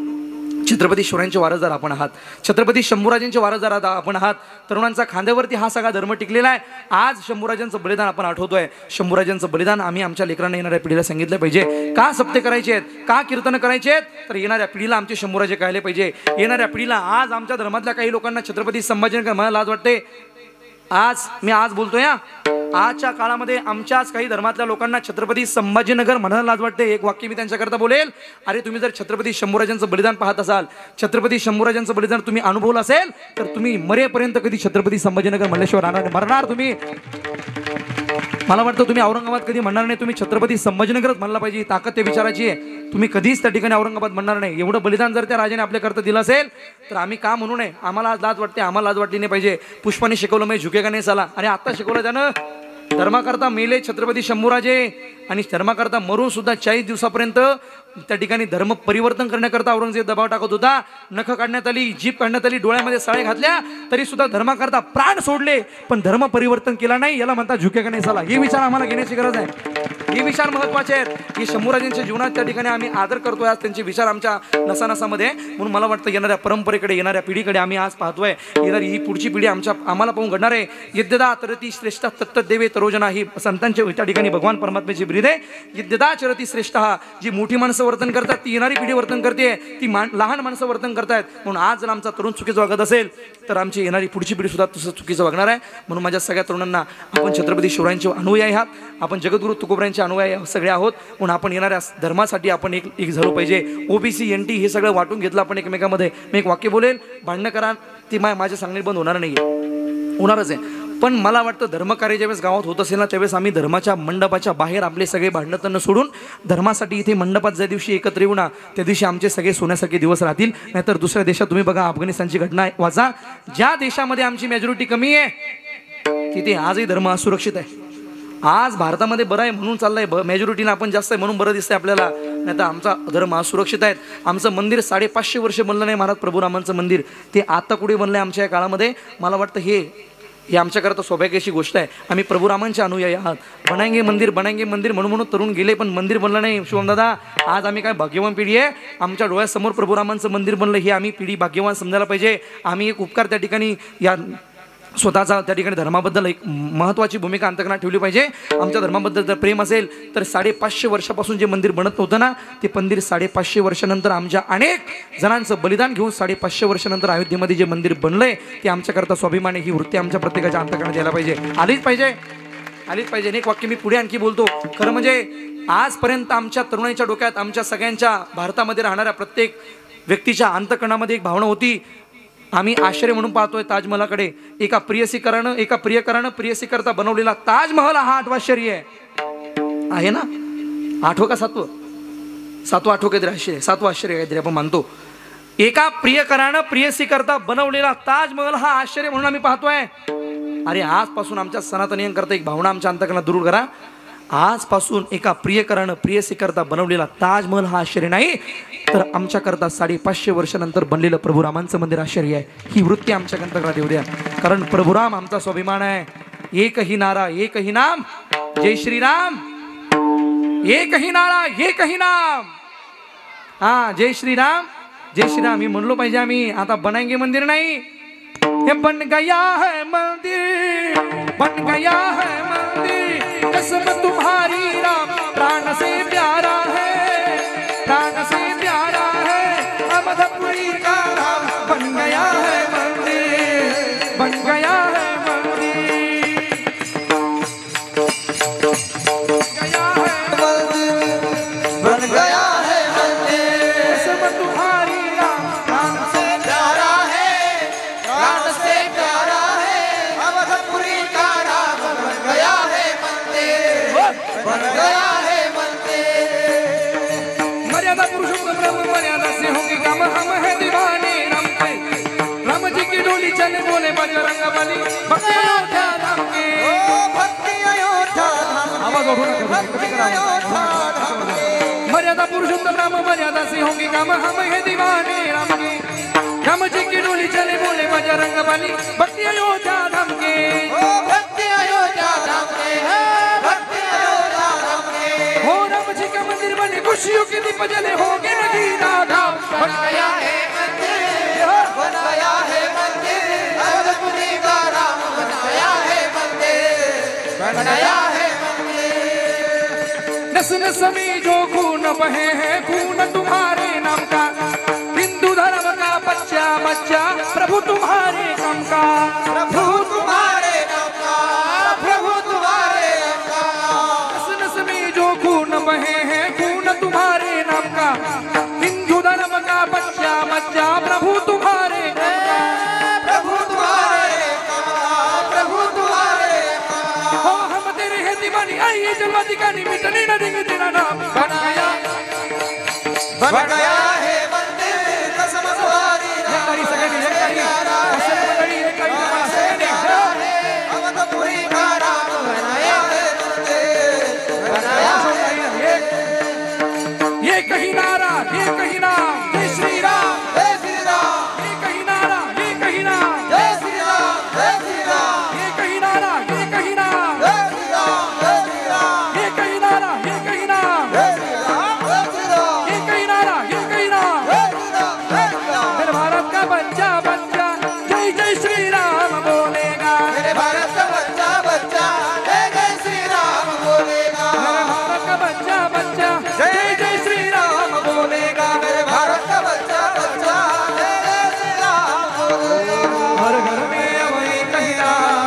छत्रपती शिवरायांचे वारसदार आपण आहात, छत्रपती शंभूराजांचे वारसदार आपण आहात. तरुणांचा खांद्यावरती हा सगळा धर्म टिकलेला आहे. आज शंभूराजांचं बलिदान आपण आठवतोय. शंभूराजांचं बलिदान आम्ही आमच्या लेकरांना येणाऱ्या पिढीला सांगितलं पाहिजे. का सप्ते करायचे आहेत, का कीर्तन करायचे आहेत, तर येणाऱ्या पिढीला आमचे शंभूराजे कळले पाहिजे. येणाऱ्या पिढीला आज आमच्या धर्मातल्या काही लोकांना छत्रपती संभाजीनगर मला लाज वाटते. आज बोलतोय या, आजच्या काळामध्ये आमच्याच काही धर्मातल्या लोकांना छत्रपती संभाजीनगर म्हणायला लाज वाटते. एक वाक्य मी त्यांच्याकरता बोलेल. अरे तुम्ही जर छत्रपती शंभूराजांचं बलिदान पाहत असाल, छत्रपती शंभूराजांचं बलिदान तुम्ही अनुभवलं असेल तर तुम्ही मरेपर्यंत कधी छत्रपती संभाजीनगर म्हणल्याशिवाय मरणार तुम्ही. मला वाटतं तुम्ही औरंगाबाद कधी म्हणणार नाही, तुम्ही छत्रपती संभाजीनगरच म्हणला पाहिजे. ताकद त्या विचाराची आहे. तुम्ही कधीच त्या ठिकाणी औरंगाबाद म्हणणार नाही. एवढं बलिदान जर त्या राजाने आपल्याकरता दिलं असेल तर आम्ही का म्हणू नये. आम्हाला आज लाज वाटते, आम्हाला लाज वाटली नाही पाहिजे. पुष्पाने शिकवलं म्हणजे झुकेगा नाही साला. अरे आता शिकवलं त्यानं. धर्माकरता मेले छत्रपती शंभूराजे आणि धर्माकरता मरून सुद्धा 40 दिवसापर्यंत त्या ठिकाणी धर्म परिवर्तन करण्याकरता औरंगजेब दबाव टाकत होता. नख काढण्यात आली, जीभ काढण्यात आली, डोळ्यामध्ये साळे घातल्या, तरी सुद्धा धर्माकरता प्राण सोडले पण धर्म परिवर्तन केला नाही. याला म्हणतात झुकेगा नाही साला. हे विचार आम्हाला घेण्याची गरज आहे. हे विचार महत्वाचे आहेत. हे शंभूराजांच्या जीवनात त्या ठिकाणी आम्ही आदर करतोय. आज त्यांचे विचार आमच्या नसानसामध्ये. म्हणून मला वाटतं येणाऱ्या परंपरेकडे, येणाऱ्या पिढीकडे आम्ही आज पाहतोय. येणारी ही पुढची पिढी आम्हाला पाहून घडणार आहे. यद्यदा तरती श्रेष्ठ तत्त देवे तरोजना ही संतांच्या त्या ठिकाणी भगवान परमात्म्याची ब्रीद आहे. यद्यदा चरती श्रेष्ठ हा, जी मोठी माणसं वर्तन करतात ती येणारी पिढी वर्तन करते, ती लहान माणसं वर्तन करतायत. म्हणून आज जर आमचा तरुण चुकीचं वागत असेल तर आमची येणारी पुढची पिढी सुद्धा तसं चुकीचं वागणार आहे. म्हणून माझ्या सगळ्या तरुणांना, आपण छत्रपती शिवरायांचे अनुयायी आहात, आपण जगद्गुरू तुकोबरायांचे अनुयायी सगळे आहोत. म्हणून आपण येणाऱ्या धर्मासाठी आपण एक झालो पाहिजे. ओबीसी एनटी हे सगळं वाटून घेतलं आपण एकमेकांमध्ये. मी एक वाक्य बोलेल, भांडणं करा, ती माझ्या सांगणे बंद होणार नाही, होणारच आहे. पण मला वाटतं धर्मकार्य ज्यावेळेस गावात होत असेल ना त्यावेळेस आम्ही धर्माच्या मंडपाच्या बाहेर आपले सगळे भांडणं सोडून धर्मासाठी इथे मंडपात ज्या दिवशी एकत्र येऊ ना त्या दिवशी आमचे सगळे सोन्यासारखे दिवस राहतील. नाहीतर दुसऱ्या देशात तुम्ही बघा, अफगाणिस्तानची घटना वाचा, ज्या देशामध्ये आमची मेजॉरिटी कमी आहे तिथे आजही धर्म असुरक्षित आहे. आज भारतामध्ये बरं आहे म्हणून चाललंय, मेजॉरिटीनं आपण जास्त आहे म्हणून बरं दिसतंय आपल्याला. नाही तर आमचा धर्म असुरक्षित आहे. आमचं मंदिर 550 वर्ष बनलं नाही महाराज प्रभुरामांचं मंदिर, ते आता कुठे बनलंय आमच्या या काळामध्ये. मला वाटतं हे आमच्याकरता सौभाग्याची गोष्ट आहे. आम्ही प्रभुरामांचे अनुयायी आहात. बनाएंगे मंदिर म्हणून तरुण गेले पण मंदिर बनलं नाही. शिवमदादा, आज आम्ही काय भाग्यवान पिढी आहे, आमच्या डोळ्यासमोर प्रभुरामांचं मंदिर बनलं. हे आम्ही पिढी भाग्यवान समजायला पाहिजे. आम्ही एक उपकार त्या ठिकाणी या स्वतःचा त्या ठिकाणी धर्माबद्दल एक महत्त्वाची भूमिका अंतकरणात ठेवली पाहिजे. आमच्या धर्माबद्दल जर प्रेम असेल तर 550 वर्षापासून जे मंदिर बनत नव्हतं ना ते मंदिर 550 वर्षानंतर आमच्या अनेक जणांचं बलिदान घेऊन 550 वर्षानंतर अयोध्येमध्ये जे मंदिर बनलंय ते आमच्याकरता स्वाभिमान आहे. ही वृत्ती आमच्या प्रत्येकाच्या अंतकरणात यायला पाहिजे, आलीच पाहिजे. एक वाक्य मी पुढे आणखी बोलतो. खरं म्हणजे आजपर्यंत आमच्या तरुणांच्या डोक्यात, आमच्या सगळ्यांच्या भारतामध्ये राहणाऱ्या प्रत्येक व्यक्तीच्या अंतकरणामध्ये एक भावना होती. आम्ही आश्चर्य म्हणून पाहतोय ताजमहलाकडे. एका प्रियकरानं प्रियसी करता बनवलेला ताजमहल हा 8वं आश्चर्य आहे ना. 8वं का 7वं आठवं काहीतरी आश्चर्य, 7वं आश्चर्य काहीतरी आपण मानतो. एका प्रियकरानं प्रियसी करता बनवलेला ताजमहल हा आश्चर्य म्हणून आम्ही पाहतोय. अरे आजपासून आमच्या सनातनियांकरता एक भावना आमच्या अंतकरणात दूर करा. आजपासून एका प्रियकरानं प्रियसी करता बनवलेला ताजमहल हा आश्चर्य नाही तर आमच्याकरता 550 वर्षानंतर बनलेलं प्रभुरामांचं मंदिर आश्चर्य आहे. ही वृत्ती आमच्या अंतकरणात येऊ द्या. कारण प्रभुराम आमचा स्वाभिमान आहे. एकही नारा एकही नाम, जय श्रीराम. एकही नारा एकही नाम, हा जय श्रीराम जय श्रीराम. ही म्हणलो पाहिजे आम्ही. आता बनाएंगे मंदिर नाही, हे बन गया है मंदिर, बन गया है मंदिर, कसम तुम्हारी राम प्राण से प्यारा है, प्राण से प्यारा है अवधपुरी का राम. बन गया है मंदिर, बन गया है मंदिर, गया है मंदिर, बन गया है मंदिर, कसम तुम्हारी राम प्राण से प्यारा है, प्राण से प्यारा है अवधपुरी का राम. बन गया है मंदिर, बन गया है मंदिर. मर्यादा पुरुषोत्तम ब्रह्म मर्यादा से होंगे काम, हम है दीवाने राम पे. राम जी की डोली चले बोले बजरंग बली भक्ति अयोध्या धाम के भक्ति अयोध्या धाम आवाज उठो ना भक्ति अयोध्या धाम के मर्यादा पुरुषोत्तम राम मर्यादा से होंगे काम हम है दीवाने राम के राम जी की डोली चले बोले बजरंग बली भक्ति अयोध्या धाम के भक्ति अयोध्या धाम के भक्ति अयोध्या धाम के हो राम जी का मंदिर बने खुशियों के दीप जले होंगे नगीना धाम बनाया है मंदिर बनाया है मंदिर अयोध्यापुरी का राम बनाया है मंदिर बनाया है नस नस में जो खून बहे हैं खून तुम्हारे नाम का हिंदू धर्म का बच्चा बच्चा प्रभु तुम्हारे काम का प्रभु तुम्हारे नाम का प्रभु तुम्हारे नाम का नस नस में जो खून बहे हैं खून तुम्हारे नाम का हिंदू धर्म का बच्चा बच्चा प्रभु तुम्हारे काम का प्रभु तुम्हारे प्रभु तुम्हारे हो हम तेरे हैं दीवानी आइए जलवा दिखानी मिटने न देंगे तेरा नाम बनाया बन गया है मंदिर कसम सवारी अवधपुरी का राम बनाया है मंदिर बनाया ये कहीं नारा ये कहीं नाम जय श्री राम जय श्री राम ये कहीं नारा ये कहीं नाम जय श्री राम जय श्री राम ये कहीं नारा ये कहीं नाम जय श्री राम जय श्री राम ये कहीं नारा ये कहीं नाम जय श्री राम जय श्री राम ये कहीं नारा ये कहीं नाम जय श्री राम जय श्री राम मेरे भारत का बच्चा बच्चा जय जय श्री राम बोलेगा मेरे भारत का बच्चा बच्चा जय जय श्री राम बोलेगा मेरे भारत का बच्चा बच्चा जय जय श्री राम बोलेगा मेरे भारत का बच्चा बच्चा जय जय श्री राम बोलेगा हर घर में वही कहीं नाम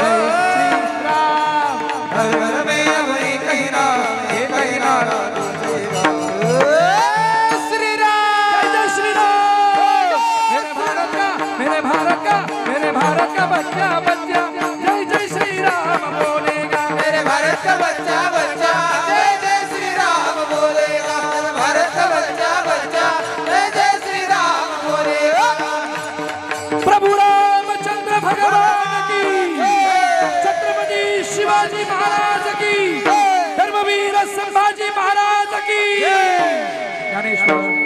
जय श्री राम हर घर में वही कहीं नाम ये कहीं नारा श्री राम जय जय श्री राम मेरे भारत का मेरे भारत का बच्चा बच्चा जय जय श्री राम बोलेगा मेरे भारत का बच्चा बच्चा जय जय श्री राम बोलेगा मेरे भारत का बच्चा बच्चा जय जय श्री राम बोलेगा प्रभु रामचंद्र भगवान की छत्रपति शिवाजी महाराज की धर्मवीर संभाजी महाराज की ज्ञानेश्वर